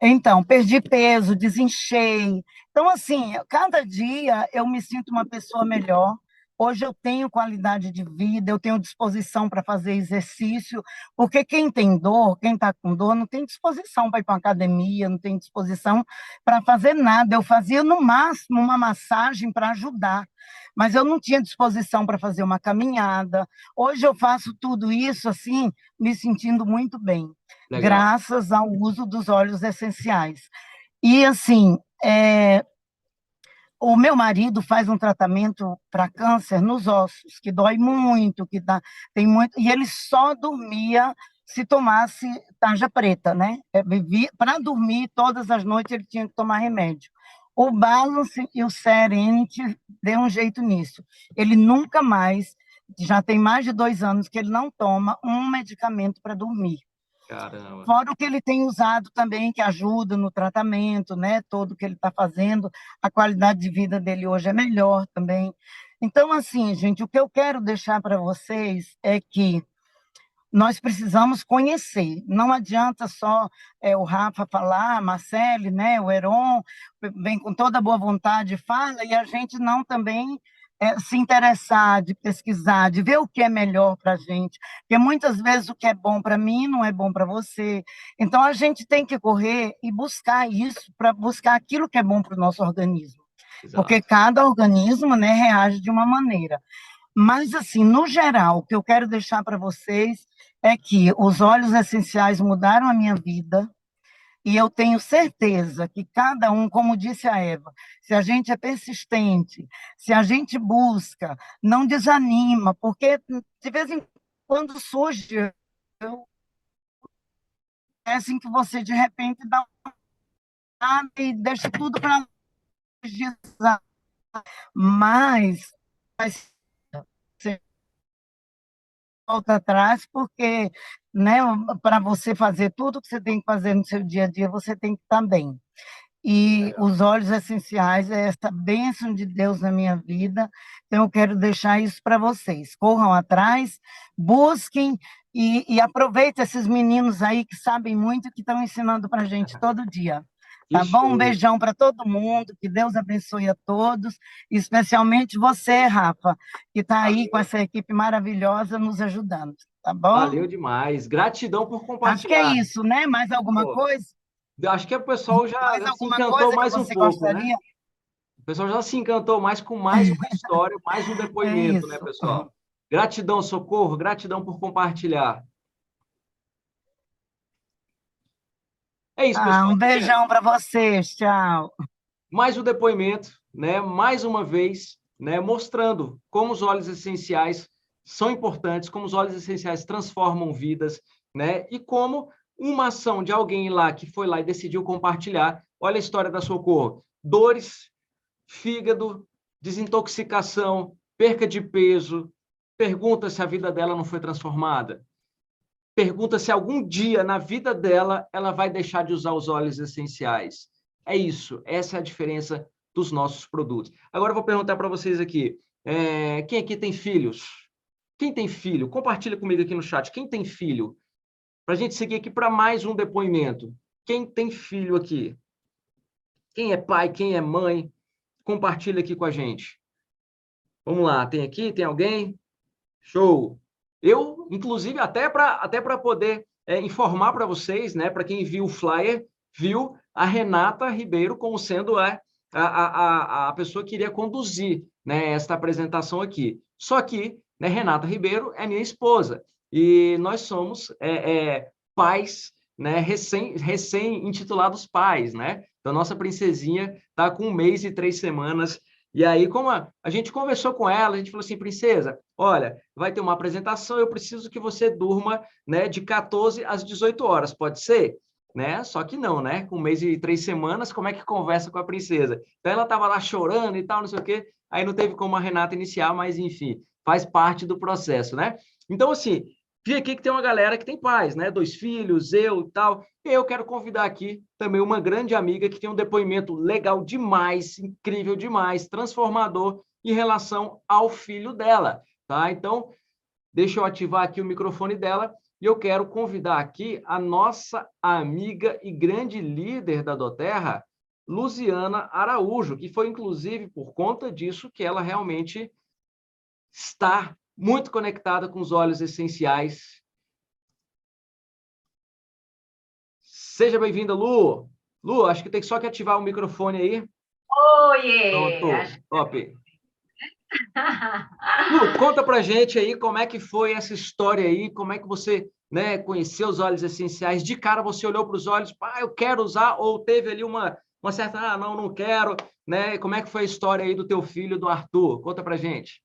então, perdi peso, desinchei. Então, assim, cada dia eu me sinto uma pessoa melhor. Hoje eu tenho qualidade de vida, eu tenho disposição para fazer exercício, porque quem tem dor, quem está com dor, não tem disposição para ir para uma academia, não tem disposição para fazer nada. Eu fazia, no máximo, uma massagem para ajudar, mas eu não tinha disposição para fazer uma caminhada. Hoje eu faço tudo isso, assim, me sentindo muito bem,
Legal.
graças ao uso dos óleos essenciais. E, assim, o meu marido faz um tratamento para câncer nos ossos, que dói muito, tem muito, e ele só dormia se tomasse tarja preta, né? Para dormir, todas as noites ele tinha que tomar remédio. O Balance e o Serenity deu um jeito nisso. Ele nunca mais, já tem mais de 2 anos que ele não toma um medicamento para dormir.
Caramba.
Fora o que ele tem usado também, que ajuda no tratamento, né? Todo que ele está fazendo, a qualidade de vida dele hoje é melhor também. Então, assim, gente, o que eu quero deixar para vocês é que nós precisamos conhecer. Não adianta só o Rafa falar, a Marcele, né? O Heron, vem com toda boa vontade, fala, e a gente não também se interessar, de pesquisar, de ver o que é melhor para a gente, porque muitas vezes o que é bom para mim não é bom para você. Então, a gente tem que correr e buscar isso, para buscar aquilo que é bom para o nosso organismo, porque
Exato.
cada organismo, né, reage de uma maneira. Mas, assim, no geral, o que eu quero deixar para vocês é que os óleos essenciais mudaram a minha vida, e eu tenho certeza que cada um, como disse a Eva, se a gente é persistente, se a gente busca, não desanima, porque de vez em quando surge, é assim que você de repente dá uma e deixa tudo para lá, mas você volta atrás, porque, né, para você fazer tudo que você tem que fazer no seu dia a dia, você tem que estar bem. E os óleos essenciais é essa bênção de Deus na minha vida, então eu quero deixar isso para vocês. Corram atrás, busquem e aproveitem esses meninos aí que sabem muito e que estão ensinando para a gente todo dia.
Que
Tá bom? Um
show.
beijão para todo mundo, que Deus abençoe a todos, especialmente você, Rafa, que está aí com essa equipe maravilhosa nos ajudando. Tá bom?
Valeu demais. Gratidão por
Acho que é
compartilhar.
isso, né? Mais alguma
Pô,
coisa?
acho que o pessoal
Mais
já se
alguma
encantou
coisa que
mais um
você
pouco, né?
gostaria?
O pessoal já se encantou mais com mais uma história, mais um
É
depoimento, né,
isso.
pessoal? Gratidão, Socorro, gratidão por compartilhar. É isso,
Ah,
pessoal.
um beijão para vocês. Tchau.
Mais um depoimento, né? Mais uma vez, né? Mostrando como os óleos essenciais são importantes, como os óleos essenciais transformam vidas, né? E como uma ação de alguém lá que foi lá e decidiu compartilhar. Olha a história da Socorro: dores, fígado, desintoxicação, perca de peso. Pergunta se a vida dela não foi transformada. Pergunta se algum dia na vida dela ela vai deixar de usar os óleos essenciais. É isso, essa é a diferença dos nossos produtos. Agora eu vou perguntar para vocês aqui, quem aqui tem filhos? Quem tem filho? Compartilha comigo aqui no chat. Quem tem filho? Para a gente seguir aqui para mais um depoimento. Quem tem filho aqui? Quem é pai? Quem é mãe? Compartilha aqui com a gente. Vamos lá, tem aqui? Tem alguém? Show! Eu, inclusive, até para poder informar para vocês, né, para quem viu o flyer, viu a Renata Ribeiro como sendo a pessoa que iria conduzir, né, esta apresentação aqui. Só que, né, Renata Ribeiro é minha esposa e nós somos pais, né, recém-intitulados pais, né? Então, nossa princesinha está com 1 mês e 3 semanas. E aí, como a gente conversou com ela, a gente falou assim, princesa, olha, vai ter uma apresentação, eu preciso que você durma, né, de 14 às 18 horas, pode ser? Né? Só que não, né? Com 1 mês e 3 semanas, como é que conversa com a princesa? Então, ela estava lá chorando e tal, não sei o quê, aí não teve como a Renata iniciar, mas, enfim, faz parte do processo, né? Então, assim, vi aqui que tem uma galera que tem pais, né? 2 filhos, eu e tal. E eu quero convidar aqui também uma grande amiga que tem um depoimento legal demais, incrível demais, transformador em relação ao filho dela, tá? Então, deixa eu ativar aqui o microfone dela e eu quero convidar aqui a nossa amiga e grande líder da doTERRA, Luziana Araújo, que foi, inclusive, por conta disso que ela realmente está muito conectada com os óleos essenciais. Seja bem-vinda, Lu. Lu, acho que tem só que ativar o microfone aí.
Oiê!
Pronto, top. Lu, conta pra gente aí como é que foi essa história aí, como é que você, né, conheceu os óleos essenciais. De cara você olhou para os olhos, eu quero usar, ou teve ali uma certa, não, não quero, né? Como é que foi a história aí do teu filho, do Arthur? Conta pra gente.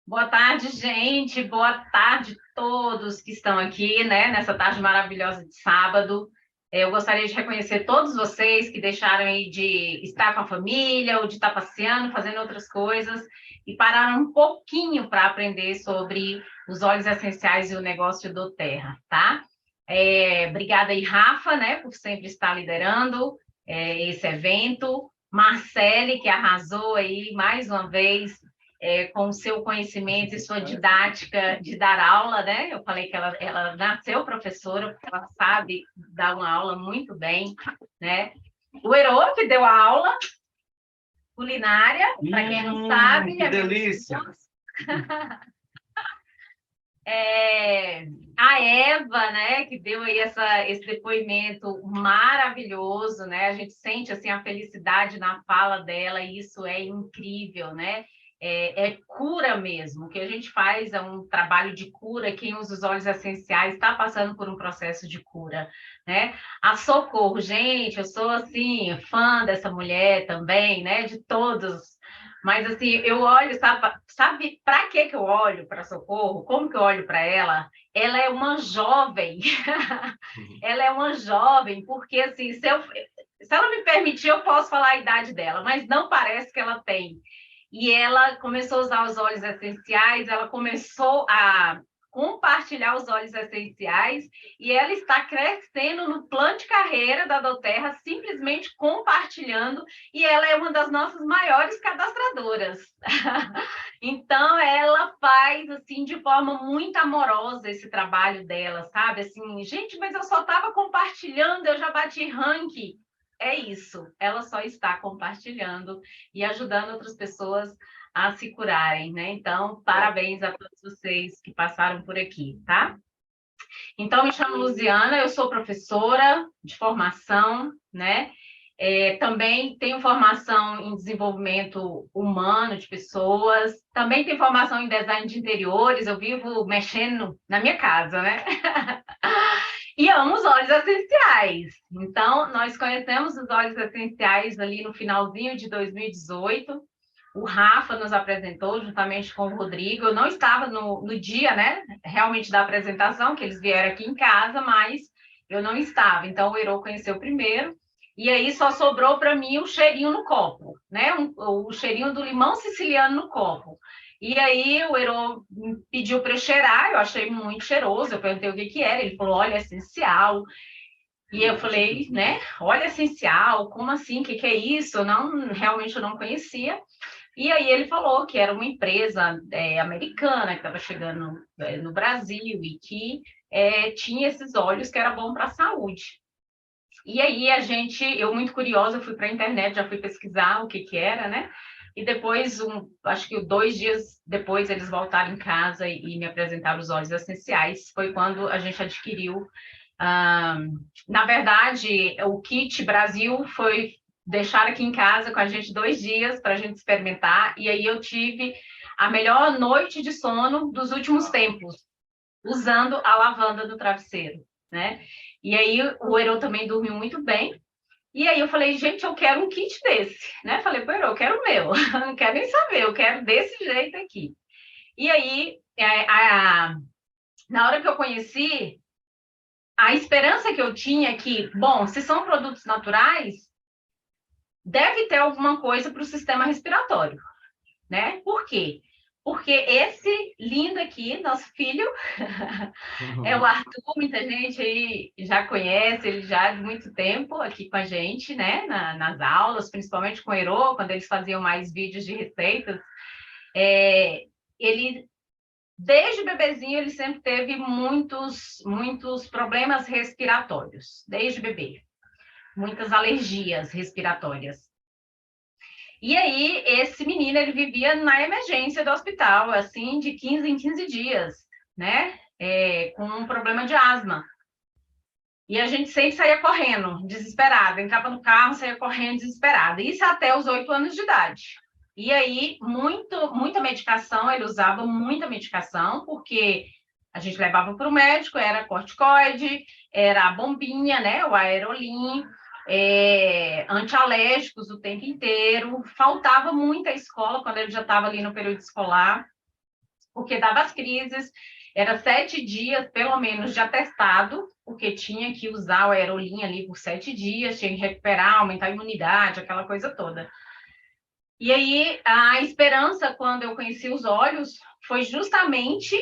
Boa tarde, gente. Boa tarde a todos que estão aqui, né, nessa tarde maravilhosa de sábado. Eu gostaria de reconhecer todos vocês que deixaram aí de estar com a família ou de estar passeando, fazendo outras coisas e pararam um pouquinho para aprender sobre os óleos essenciais e o negócio do Terra, tá? Obrigada aí, Rafa, né, por sempre estar liderando esse evento. Marcele, que arrasou aí mais uma vez com o seu conhecimento e sua didática de dar aula, né? Eu falei que ela nasceu professora, porque ela sabe dar uma aula muito bem, né? O Herô, que deu a aula culinária, para quem não sabe.
Que delícia!
A Eva, né, que deu aí esse depoimento maravilhoso, né? A gente sente assim a felicidade na fala dela e isso é incrível, né? é cura mesmo. O que a gente faz é um trabalho de cura. Quem usa os óleos essenciais está passando por um processo de cura, né? A Socorro, gente, eu sou, assim, fã dessa mulher também, né? De todos. Mas, assim, eu olho, sabe para que eu olho para Socorro? Como que eu olho para ela? Ela é uma jovem. Ela é uma jovem, porque, assim, se ela me permitir, eu posso falar a idade dela, mas não parece que ela tem. E ela começou a usar os óleos essenciais, ela começou a compartilhar os óleos essenciais e ela está crescendo no plano de carreira da doTERRA, simplesmente compartilhando, e ela é uma das nossas maiores cadastradoras. Então, ela faz, assim, de forma muito amorosa esse trabalho dela, sabe? Assim, gente, mas eu só estava compartilhando, eu já bati ranking. É isso, ela só está compartilhando e ajudando outras pessoas a se curarem, né? Então, parabéns a todos vocês que passaram por aqui, tá? Então, me chamo Luziana, eu sou professora de formação, né? Também tenho formação em desenvolvimento humano de pessoas, também tenho formação em design de interiores, eu vivo mexendo na minha casa, né? E amo os óleos essenciais. Então, nós conhecemos os óleos essenciais ali no finalzinho de 2018. O Rafa nos apresentou juntamente com o Rodrigo. Eu não estava no dia, né, realmente da apresentação, que eles vieram aqui em casa, mas eu não estava. Então, o Herô conheceu primeiro. E aí só sobrou para mim o cheirinho no copo, né? O cheirinho do limão siciliano no copo. E aí o Herô pediu para eu cheirar, eu achei muito cheiroso, eu perguntei o que era, ele falou, óleo essencial. E eu falei, né, óleo essencial, como assim, o que é isso? Realmente eu não conhecia. E aí ele falou que era uma empresa americana que estava chegando no Brasil e que tinha esses óleos que era bom para a saúde. E aí eu muito curiosa, fui para a internet, já fui pesquisar o que era, né? E depois, acho que 2 dias depois, eles voltaram em casa e me apresentaram os óleos essenciais. Foi quando a gente adquiriu. Na verdade, o Kit Brasil foi deixar aqui em casa com a gente 2 dias para a gente experimentar. E aí eu tive a melhor noite de sono dos últimos tempos, usando a lavanda do travesseiro, né? E aí o Herô também dormiu muito bem. E aí eu falei, gente, eu quero um kit desse, né? Falei, pô, eu quero o meu, não quero nem saber, eu quero desse jeito aqui. E aí, na hora que eu conheci, a esperança que eu tinha é que, bom, se são produtos naturais, deve ter alguma coisa para o sistema respiratório, né? Por quê? Porque esse lindo aqui, nosso filho, é o Arthur, muita gente aí já conhece, ele já há muito tempo aqui com a gente, né, nas aulas, principalmente com o Herô, quando eles faziam mais vídeos de receitas. Ele, desde bebezinho, ele sempre teve muitos problemas respiratórios, desde bebê, muitas alergias respiratórias. E aí, esse menino, ele vivia na emergência do hospital, assim, de 15 em 15 dias, né? Com um problema de asma. E a gente sempre saía correndo, desesperada. Entrava no carro, saía correndo, desesperada. Isso até os 8 anos de idade. E aí, muita medicação, ele usava muita medicação, porque a gente levava para o médico, era corticoide, era a bombinha, né? O Aerolim, antialérgicos o tempo inteiro. Faltava muito à escola quando ele já estava ali no período escolar, porque dava as crises. Era 7 dias, pelo menos, de atestado, porque tinha que usar o Aerolim ali por 7 dias, tinha que recuperar, aumentar a imunidade, aquela coisa toda. E aí, a esperança, quando eu conheci os óleos, foi justamente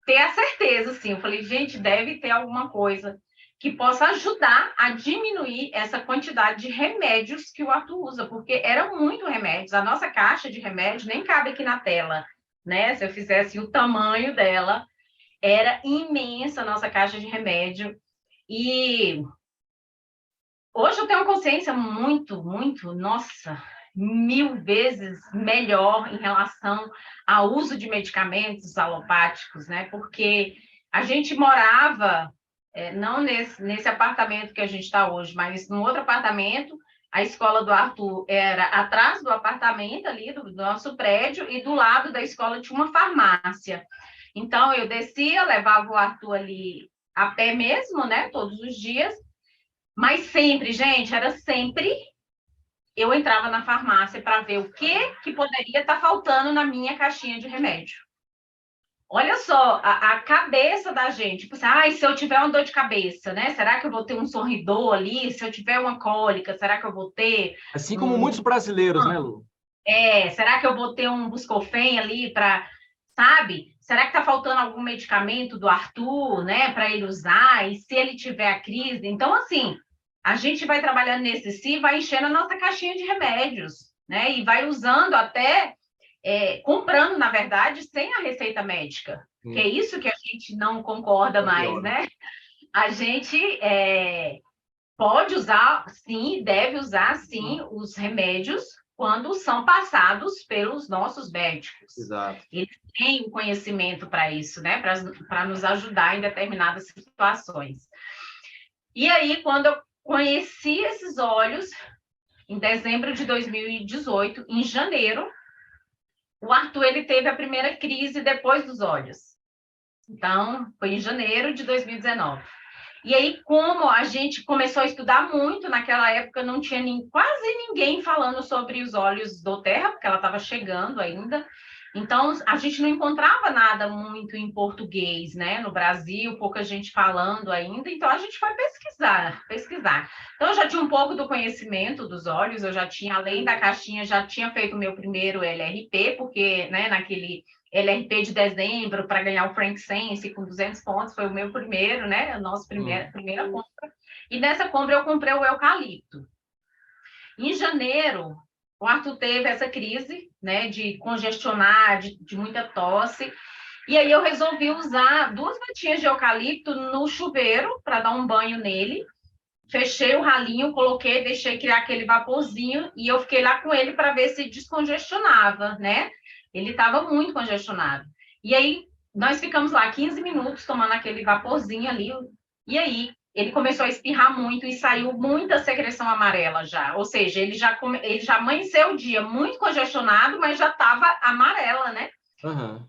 ter a certeza, assim. Eu falei, gente, deve ter alguma coisa que possa ajudar a diminuir essa quantidade de remédios que o Arthur usa, porque eram muito remédios. A nossa caixa de remédios nem cabe aqui na tela, né? Se eu fizesse o tamanho dela, era imensa a nossa caixa de remédio. E hoje eu tenho uma consciência muito, nossa, 1000 vezes melhor em relação ao uso de medicamentos alopáticos, né? Porque a gente morava, não nesse apartamento que a gente está hoje, mas num outro apartamento A escola do Arthur era atrás do apartamento ali, do nosso prédio, e do lado da escola tinha uma farmácia. Então, eu descia, levava o Arthur ali a pé mesmo, né, todos os dias, mas sempre, gente, era sempre eu entrava na farmácia para ver o que poderia estar faltando na minha caixinha de remédio. Olha só, a cabeça da gente, tipo assim, se eu tiver uma dor de cabeça, né? Será que eu vou ter um sorridor ali? Se eu tiver uma cólica, será que eu vou ter?
Assim como muitos brasileiros, né, Lu?
Será que eu vou ter um Buscofem ali para, sabe? Será que está faltando algum medicamento do Arthur, né, para ele usar? E se ele tiver a crise? Então, assim, a gente vai trabalhando nesse si, vai enchendo a nossa caixinha de remédios, né? E vai usando até, comprando, na verdade, sem a receita médica. Que é isso que a gente não concorda mais, né? A gente pode usar, sim, deve usar, sim, os remédios quando são passados pelos nossos médicos.
Exato.
Eles têm o conhecimento para isso, né? Para nos ajudar em determinadas situações. E aí, quando eu conheci esses óleos, em dezembro de 2018, em janeiro, o Arthur ele teve a primeira crise depois dos óleos. Então, foi em janeiro de 2019. E aí, como a gente começou a estudar muito, naquela época não tinha quase ninguém falando sobre os óleos doTERRA, porque ela estava chegando ainda. Então, a gente não encontrava nada muito em português, né? No Brasil, pouca gente falando ainda. Então, a gente foi pesquisar. Então, eu já tinha um pouco do conhecimento dos óleos, eu já tinha, além da caixinha, já tinha feito o meu primeiro LRP, porque, né, naquele LRP de dezembro, para ganhar o Frank Sense com 200 pontos, foi o meu primeiro, né? A nossa primeira compra. E nessa compra eu comprei o eucalipto. Em janeiro, o Arthur teve essa crise, né? De congestionar, de muita tosse. E aí eu resolvi usar 2 gotinhas de eucalipto no chuveiro para dar um banho nele. Fechei o ralinho, coloquei, deixei criar aquele vaporzinho e eu fiquei lá com ele para ver se descongestionava, né? Ele estava muito congestionado. E aí, nós ficamos lá 15 minutos tomando aquele vaporzinho ali. E aí, ele começou a espirrar muito e saiu muita secreção amarela já. Ou seja, ele já amanheceu o dia muito congestionado, mas já estava amarela, né?
Uhum.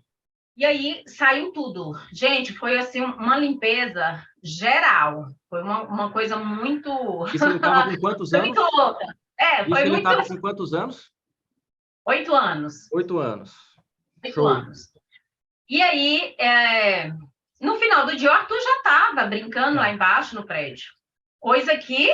E aí, saiu tudo. Gente, foi assim, uma limpeza geral. Foi uma coisa muito...
Isso ele estava com quantos anos?
Muito louca.
Isso ele estava com quantos anos?
8 anos.
8 anos.
8 anos. E aí, no final do dia, o Arthur já estava brincando lá embaixo no prédio. Coisa que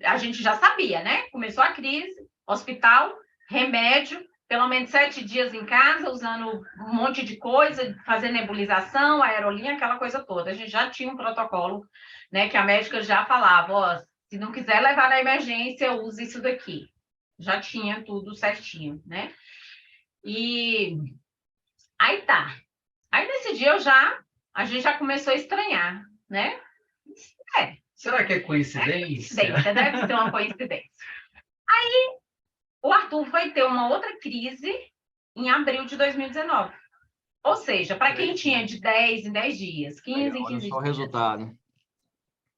a gente já sabia, né? Começou a crise, hospital, remédio, pelo menos 7 dias em casa, usando um monte de coisa, fazendo nebulização, aerolinha, aquela coisa toda. A gente já tinha um protocolo, né? Que a médica já falava, se não quiser levar na emergência, use isso daqui. Já tinha tudo certinho, né? E aí tá. Aí nesse dia a gente já começou a estranhar, né?
Será que é coincidência?
Deve ser uma coincidência. Aí o Arthur foi ter uma outra crise em abril de 2019. Ou seja, para quem tinha de 10 em 10 dias, 15 em 15 dias.
Olha só o resultado.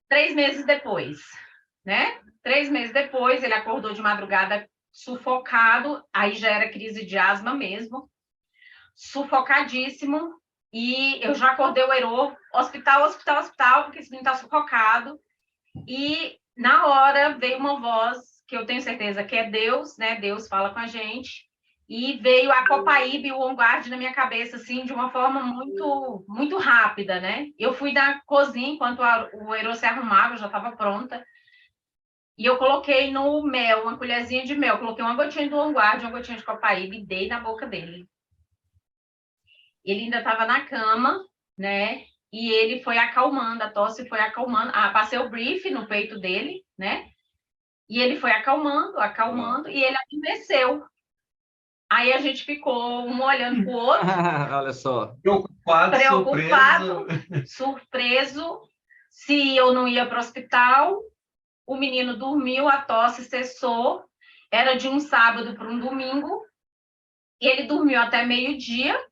3 meses depois, né? 3 meses depois, ele acordou de madrugada sufocado, aí já era crise de asma mesmo, sufocadíssimo, e eu já acordei o Herô, hospital, porque esse menino está sufocado, e na hora veio uma voz, que eu tenho certeza que é Deus, né? Deus fala com a gente, e veio a Copaíba e o On Guard na minha cabeça, assim, de uma forma muito, muito rápida, né? Eu fui na cozinha, enquanto o Herô se arrumava, eu já estava pronta, e eu coloquei no mel, uma colherzinha de mel, coloquei uma gotinha do On Guard, uma gotinha de Copaíba e dei na boca dele. Ele ainda estava na cama, né? E ele foi acalmando, a tosse foi acalmando. Passei o brief no peito dele, né? E ele foi acalmando, e ele adormeceu. Aí a gente ficou um olhando para o outro.
Olha só.
Preocupado,
surpreso. Se eu não ia para o hospital, o menino dormiu, a tosse cessou. Era de um sábado para um domingo. E ele dormiu até meio-dia.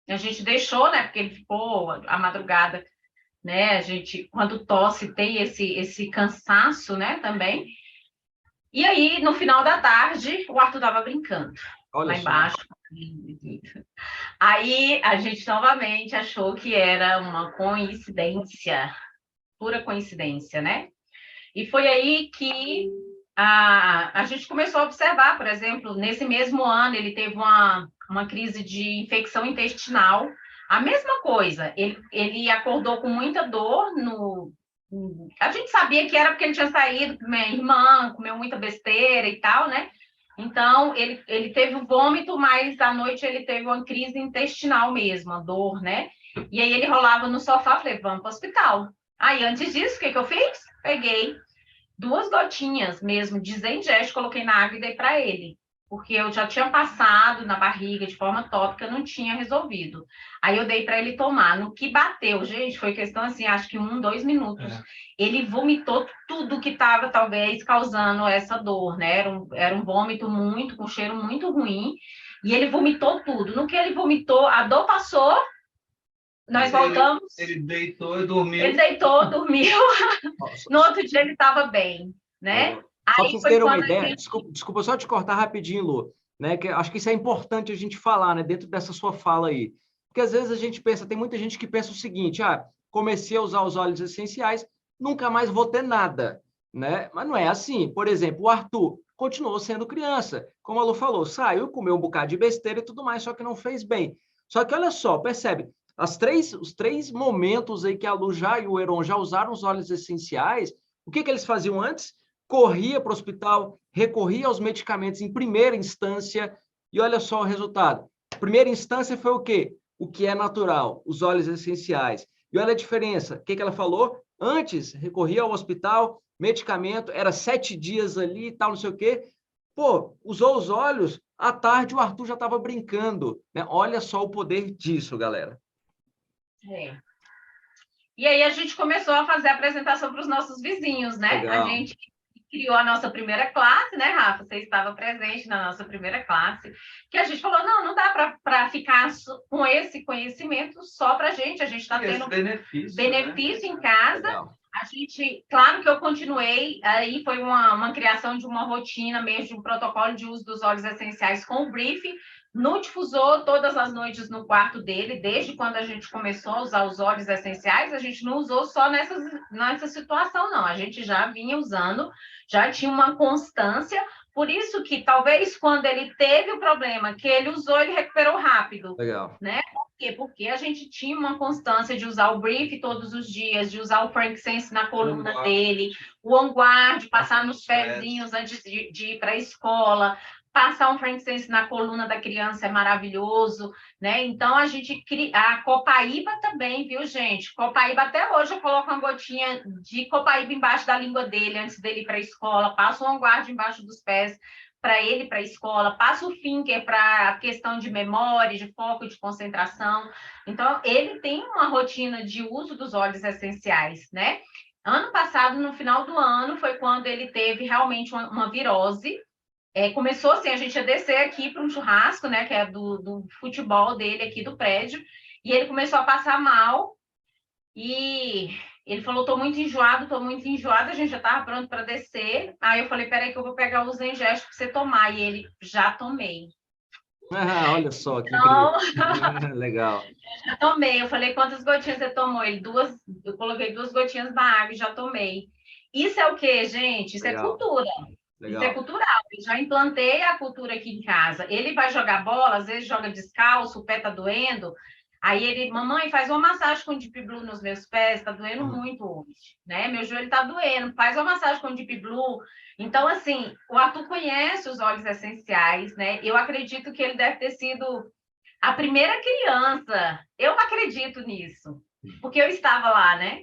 A gente deixou, né? Porque ele ficou a madrugada, né? A gente, quando tosse, tem esse cansaço, né? Também. E aí, no final da tarde, o Arthur estava brincando
Olha
lá
só.
embaixo. Aí a gente novamente achou que era uma coincidência, pura coincidência, né? E foi aí que a gente começou a observar, por exemplo, nesse mesmo ano ele teve uma crise de infecção intestinal, a mesma coisa, ele acordou com muita dor no... A gente sabia que era porque ele tinha saído com minha irmã, comeu muita besteira e tal, né? Então, ele teve o vômito, mas à noite ele teve uma crise intestinal mesmo, a dor, né? E aí ele rolava no sofá, falei, vamos para o hospital. Aí, antes disso, o que eu fiz? Peguei 2 gotinhas mesmo de Zengest, coloquei na água e dei para ele, porque eu já tinha passado na barriga de forma tópica, não tinha resolvido. Aí eu dei para ele tomar. No que bateu, gente, foi questão assim, acho que 1, 2 minutos. Ele vomitou tudo que estava, talvez, causando essa dor, né? Era um vômito muito, com cheiro muito ruim, e ele vomitou tudo. No que ele vomitou, a dor passou, nós voltamos.
Ele deitou e dormiu.
Ele deitou, dormiu.
Nossa.
No outro dia ele estava bem, né?
Só para
Aí
vocês
foi
terem uma
quando a
ideia,
gente...
desculpa só te cortar rapidinho, Lu, né? Que acho que isso é importante a gente falar, né? Dentro dessa sua fala aí. Porque às vezes a gente pensa, tem muita gente que pensa o seguinte, comecei a usar os óleos essenciais, nunca mais vou ter nada, né? Mas não é assim. Por exemplo, o Arthur continuou sendo criança. Como a Lu falou, saiu, comeu um bocado de besteira e tudo mais, só que não fez bem. Só que olha só, percebe, os três momentos aí que a Lu já e o Heron já usaram os óleos essenciais, o que eles faziam antes? Corria para o hospital, recorria aos medicamentos em primeira instância, e olha só o resultado. Primeira instância foi o quê? O que é natural, os óleos essenciais. E olha a diferença, o que ela falou? Antes, recorria ao hospital, medicamento, era 7 dias ali e tal, não sei o quê. Pô, usou os óleos, à tarde o Arthur já estava brincando. Né? Olha só o poder disso, galera.
E aí a gente começou a fazer a apresentação para os nossos vizinhos, né?
Legal.
A gente criou a nossa primeira classe, né, Rafa? Você estava presente na nossa primeira classe, que a gente falou, não dá para ficar com esse conhecimento só para a gente está tendo benefício, né? Em casa. Legal. A gente, claro que eu continuei, aí foi uma criação de uma rotina mesmo, de um protocolo de uso dos óleos essenciais com o briefing, no difusor todas as noites no quarto dele, desde quando a gente começou a usar os óleos essenciais, a gente não usou só nessa situação, não. A gente já vinha usando, já tinha uma constância, por isso que talvez quando ele teve o problema que ele usou, ele recuperou rápido.
Legal.
Né? Por quê? Porque a gente tinha uma constância de usar o brief todos os dias, de usar o frankincense na coluna dele, o On Guard, passar nos pezinhos antes de ir para a escola, passar um frankincense na coluna da criança é maravilhoso, né? Então, a gente cria... A copaíba também, viu, gente? Copaíba, até hoje, eu coloco uma gotinha de copaíba embaixo da língua dele, antes dele ir para a escola, passo o On Guard embaixo dos pés, para ele para a escola, passa o Finger para a questão de memória, de foco, de concentração. Então, ele tem uma rotina de uso dos óleos essenciais, né? Ano passado, no final do ano, foi quando ele teve realmente uma virose. Começou assim, a gente ia descer aqui para um churrasco, né, que é do futebol dele aqui do prédio, e ele começou a passar mal, e ele falou, tô muito enjoado, a gente já estava pronto para descer. Aí eu falei, peraí que eu vou pegar o Zengest para você tomar. E ele, já tomei.
Olha só, que
então,
incrível. Legal.
Já tomei. Eu falei, quantas gotinhas você tomou? Ele, 2, eu coloquei 2 gotinhas na água e já tomei. Isso é o quê, gente? Isso
Legal.
É cultura.
Legal.
Isso é cultural. Eu já implantei a cultura aqui em casa. Ele vai jogar bola, às vezes joga descalço, o pé tá doendo. Aí ele, mamãe, faz uma massagem com Deep Blue nos meus pés, tá doendo muito hoje, né? Meu joelho tá doendo, faz uma massagem com Deep Blue. Então, assim, o Arthur conhece os óleos essenciais, né? Eu acredito que ele deve ter sido a primeira criança. Eu não acredito nisso, porque eu estava lá, né?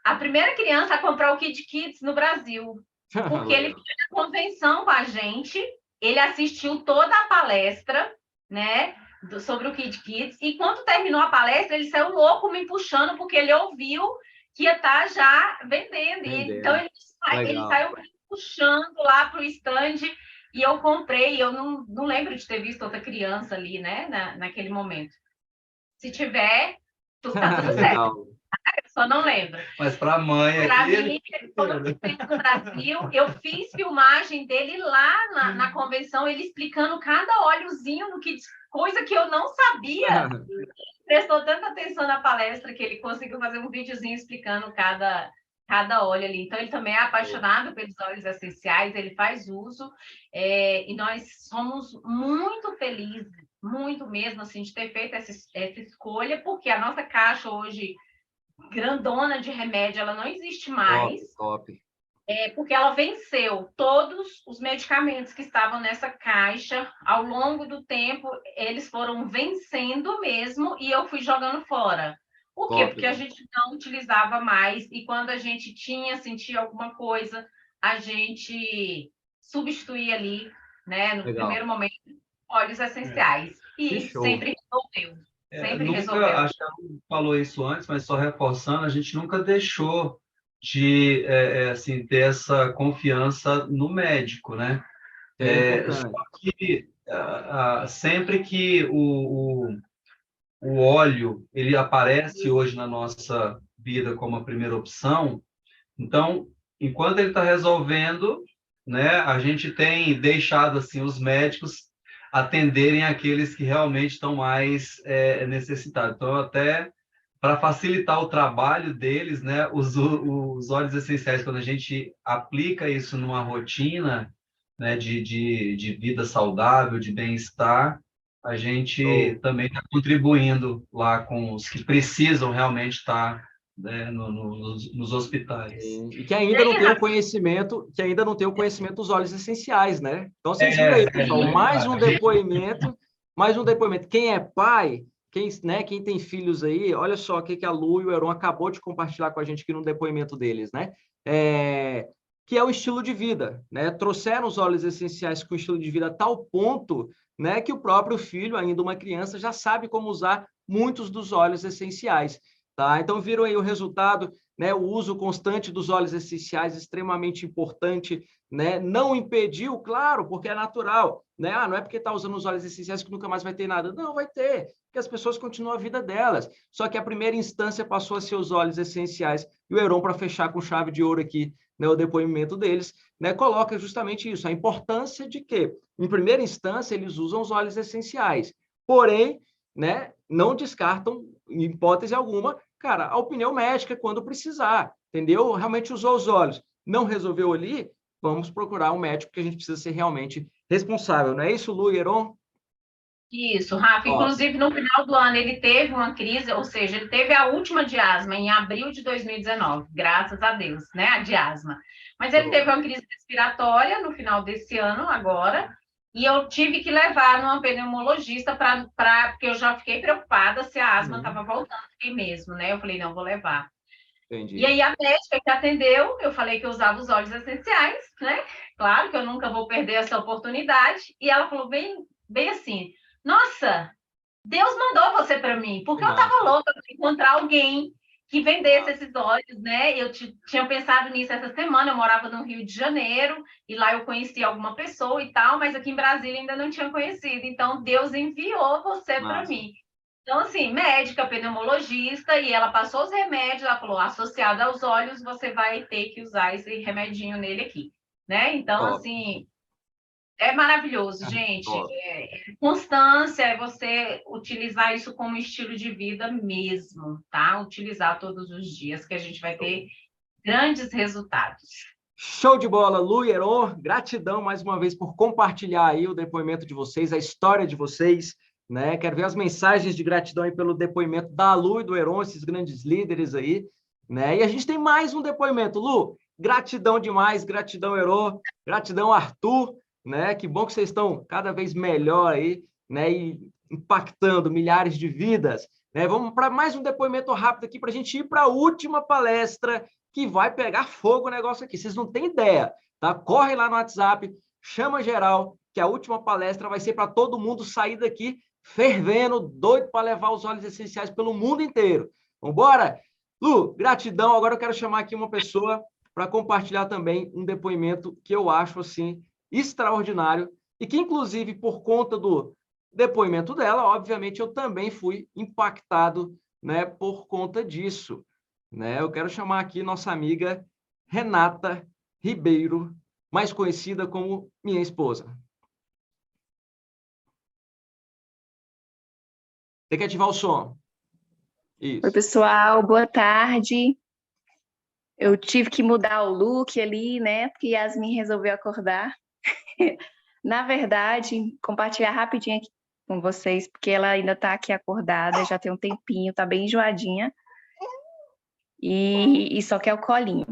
A primeira criança a comprar o Kid Kids no Brasil, porque ele fez a convenção com a gente, ele assistiu toda a palestra, né? Sobre o Kid Kids, e quando terminou a palestra, ele saiu louco me puxando, porque ele ouviu que ia estar já vendendo. Então, ele saiu me puxando lá para o stand, e eu comprei. Eu não lembro de ter visto outra criança ali, né, naquele momento. Se tiver, tá tudo certo. Só não lembro.
Mas para a mãe
Para
aqui...
mim, ele foi no Brasil, eu fiz filmagem dele lá na convenção, ele explicando cada óleozinho, coisa que eu não sabia. Prestou tanta atenção na palestra que ele conseguiu fazer um videozinho explicando cada óleo ali. Então, ele também é apaixonado pelos óleos essenciais, ele faz uso, e nós somos muito felizes, muito mesmo, assim, de ter feito essa escolha, porque a nossa caixa hoje, grandona de remédio, ela não existe mais.
Top.
Porque ela venceu todos os medicamentos que estavam nessa caixa. Ao longo do tempo, eles foram vencendo mesmo e eu fui jogando fora. Por quê? Porque a gente não utilizava mais e quando a gente sentia alguma coisa, a gente substituía ali, né, no primeiro momento, óleos essenciais. E sempre resolveu.
Acho que ela falou isso antes, mas só reforçando, a gente nunca deixou de assim, ter essa confiança no médico, né? Só que sempre que o óleo ele aparece hoje na nossa vida como a primeira opção, então, enquanto ele está resolvendo, né, a gente tem deixado assim os médicos atenderem aqueles que realmente estão mais necessitados. Então, até para facilitar o trabalho deles, né, os óleos essenciais, quando a gente aplica isso numa rotina, né, de vida saudável, de bem-estar, a gente também está contribuindo lá com os que precisam realmente estar, né, nos hospitais.
E que ainda não tem o conhecimento, dos óleos essenciais, né? Então, vocês viram aí, pessoal, mais um depoimento. Quem é pai, quem tem filhos aí, olha só o que a Lu e o Heron acabou de compartilhar com a gente aqui no depoimento deles, né? Que é o estilo de vida, né? Trouxeram os óleos essenciais com o estilo de vida a tal ponto, né, que o próprio filho, ainda uma criança, já sabe como usar muitos dos óleos essenciais, tá? Então, viram aí o resultado, né? O uso constante dos óleos essenciais, extremamente importante, né? Não impediu, claro, porque é natural, né? Não é porque está usando os óleos essenciais que nunca mais vai ter nada. Não, vai ter, porque as pessoas continuam a vida delas. Só que a primeira instância passou a ser os óleos essenciais. E o Heron, para fechar com chave de ouro aqui, né, o depoimento deles, né, coloca justamente isso, a importância de que, em primeira instância, eles usam os óleos essenciais. Porém, né, não descartam, em hipótese alguma, cara, a opinião médica quando precisar, entendeu? Realmente usou os óleos, não resolveu ali, vamos procurar um médico que a gente precisa ser realmente responsável. Não é isso, Lu e Heron?
Isso, Rafa. Inclusive, no final do ano, ele teve uma crise, ou seja, ele teve a última de asma em abril de 2019, graças a Deus, né? A de asma. Mas ele teve uma crise respiratória no final desse ano, agora, e eu tive que levar numa pneumologista porque eu já fiquei preocupada se a asma estava voltando aqui mesmo, né? Eu falei, não, vou levar.
Entendi.
E aí a médica que atendeu, eu falei que eu usava os óleos essenciais, né? Claro que eu nunca vou perder essa oportunidade. E ela falou bem assim, nossa, Deus mandou você para mim, porque eu estava louca para encontrar alguém que vendesse esses óleos, né? Eu tinha pensado nisso essa semana, eu morava no Rio de Janeiro, e lá eu conheci alguma pessoa e tal, mas aqui em Brasília ainda não tinha conhecido. Então, Deus enviou você para mim. Então, assim, médica, pneumologista, e ela passou os remédios, ela falou, associado aos óleos, você vai ter que usar esse remedinho nele aqui, né? Então, assim, é maravilhoso, gente. Constância é você utilizar isso como estilo de vida mesmo, tá? Utilizar todos os dias, que a gente vai ter grandes resultados.
Show de bola, Lu e Heron. Gratidão mais uma vez por compartilhar aí o depoimento de vocês, a história de vocês, né? Quero ver as mensagens de gratidão aí pelo depoimento da Lu e do Heron, esses grandes líderes aí, né? E a gente tem mais um depoimento. Lu, gratidão demais, gratidão, Heron, gratidão, Arthur, né? Que bom que vocês estão cada vez melhor aí, né? E impactando milhares de vidas, né? Vamos para mais um depoimento rápido aqui para a gente ir para a última palestra, que vai pegar fogo o negócio aqui. Vocês não têm ideia, tá? Corre lá no WhatsApp, chama geral, que a última palestra vai ser para todo mundo sair daqui fervendo, doido para levar os óleos essenciais pelo mundo inteiro. Vamos embora? Lu, gratidão. Agora eu quero chamar aqui uma pessoa para compartilhar também um depoimento que eu acho, assim, extraordinário e que, inclusive, por conta do depoimento dela, obviamente, eu também fui impactado, né, por conta disso. né? Eu quero chamar aqui nossa amiga Renata Ribeiro, mais conhecida como minha esposa. Tem que ativar o som. Isso.
Oi, pessoal, boa tarde. Eu tive que mudar o look ali, né? Porque Yasmin resolveu acordar. Na verdade, compartilhar rapidinho aqui com vocês, porque ela ainda está aqui acordada, já tem um tempinho, tá bem enjoadinha. E só quer o colinho.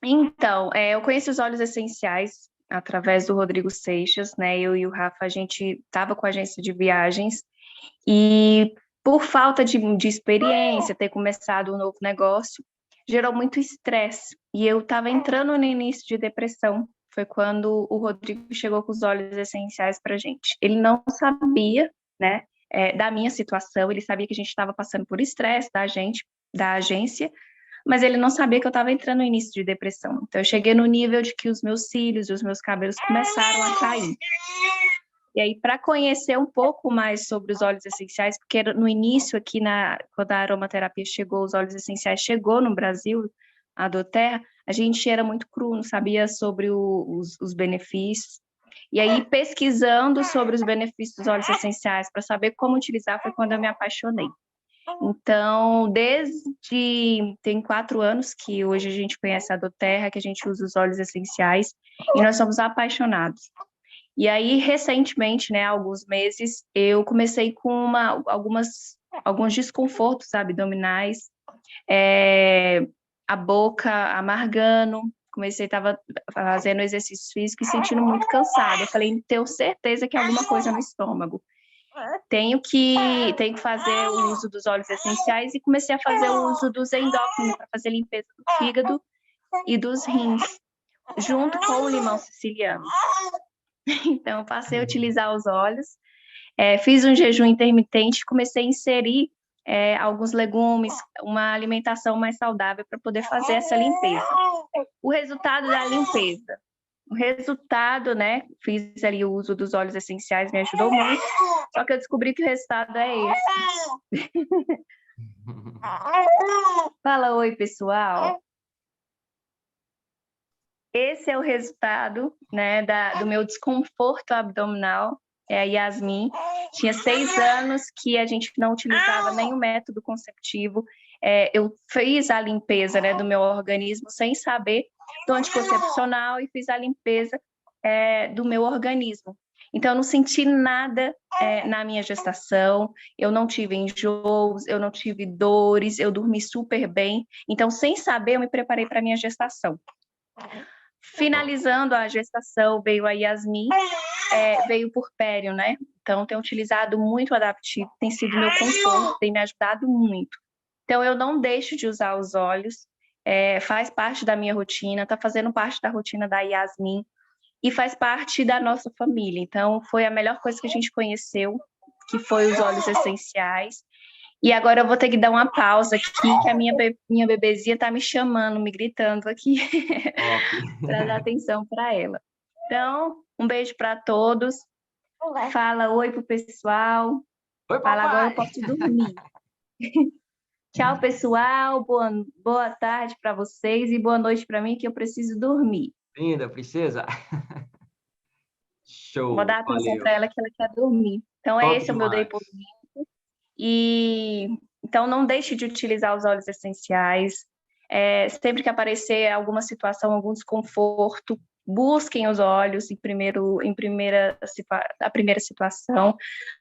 Então, eu conheci os óleos essenciais através do Rodrigo Seixas, né? Eu e o Rafa, a gente estava com a agência de viagens e por falta de experiência, ter começado um novo negócio, gerou muito estresse. E eu estava entrando no início de depressão. Foi quando o Rodrigo chegou com os óleos essenciais para a gente. Ele não sabia, né, da minha situação, ele sabia que a gente estava passando por estresse da agência, mas ele não sabia que eu estava entrando no início de depressão. Então, eu cheguei no nível de que os meus cílios e os meus cabelos começaram a cair. E aí, para conhecer um pouco mais sobre os óleos essenciais, porque no início aqui, quando a aromaterapia chegou, os óleos essenciais chegou no Brasil, a doTERRA, a gente era muito cru, não sabia sobre os benefícios. E aí, pesquisando sobre os benefícios dos óleos essenciais, para saber como utilizar, foi quando eu me apaixonei. Então, tem 4 anos que hoje a gente conhece a doTERRA, que a gente usa os óleos essenciais, e nós somos apaixonados. E aí, recentemente, né, há alguns meses, eu comecei com alguns desconfortos abdominais, a boca amargando, estava fazendo exercício físico e sentindo muito cansada. Eu falei, tenho certeza que é alguma coisa no estômago. Tenho que fazer o uso dos óleos essenciais e comecei a fazer o uso dos endócrinos para fazer limpeza do fígado e dos rins, junto com o limão siciliano. Então, passei a utilizar os óleos, fiz um jejum intermitente, comecei a inserir alguns legumes, uma alimentação mais saudável para poder fazer essa limpeza. O resultado da limpeza. O resultado, né, fiz ali o uso dos óleos essenciais, me ajudou muito, só que eu descobri que o resultado é esse. Fala oi, pessoal. Esse é o resultado, né, do meu desconforto abdominal. A Yasmin tinha 6 anos que a gente não utilizava nenhum método conceptivo. Eu fiz a limpeza, né, do meu organismo sem saber do anticoncepcional e fiz a limpeza do meu organismo. Então, eu não senti nada na minha gestação, eu não tive enjoos, eu não tive dores, eu dormi super bem. Então, sem saber, eu me preparei para a minha gestação. Finalizando a gestação, veio a Yasmin, veio por puerpério, né? Então, tenho utilizado muito o Adaptivo, tem sido meu conforto, tem me ajudado muito. Então, eu não deixo de usar os óleos, faz parte da minha rotina, está fazendo parte da rotina da Yasmin e faz parte da nossa família. Então, foi a melhor coisa que a gente conheceu, que foi os óleos essenciais. E agora eu vou ter que dar uma pausa aqui, que a minha bebezinha está me chamando, me gritando aqui, para dar atenção para ela. Então, um beijo para todos. Fala oi pro pessoal.
Oi,
fala, agora eu posso dormir. Tchau, pessoal. Boa tarde para vocês e boa noite para mim, que eu preciso dormir.
Linda, princesa. Show.
Vou dar atenção para ela, que ela quer dormir. Então, esse é o meu depoimento. E então não deixe de utilizar os óleos essenciais. Sempre que aparecer alguma situação, algum desconforto, busquem os óleos a primeira situação,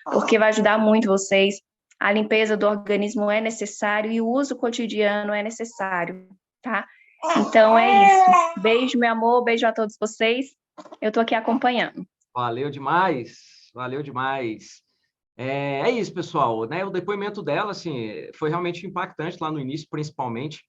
porque vai ajudar muito vocês. A limpeza do organismo é necessário e o uso cotidiano é necessário, tá? Então é isso. Beijo, meu amor, beijo a todos vocês. Eu tô aqui acompanhando.
Valeu demais, valeu demais. É isso, pessoal, né? O depoimento dela, assim, foi realmente impactante lá no início, principalmente.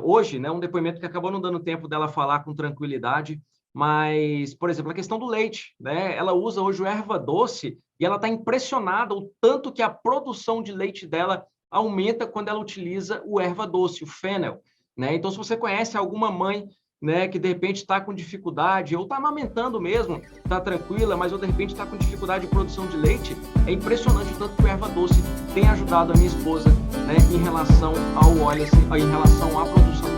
Hoje, né, um depoimento que acabou não dando tempo dela falar com tranquilidade, mas, por exemplo, a questão do leite, né? Ela usa hoje o erva doce e ela está impressionada o tanto que a produção de leite dela aumenta quando ela utiliza o erva doce, o fennel, né? Então, se você conhece alguma mãe, né, que de repente está com dificuldade, ou está amamentando mesmo, está tranquila, mas ou de repente está com dificuldade de produção de leite, é impressionante o tanto que o erva doce tem ajudado a minha esposa né, em relação ao óleo, em relação à produção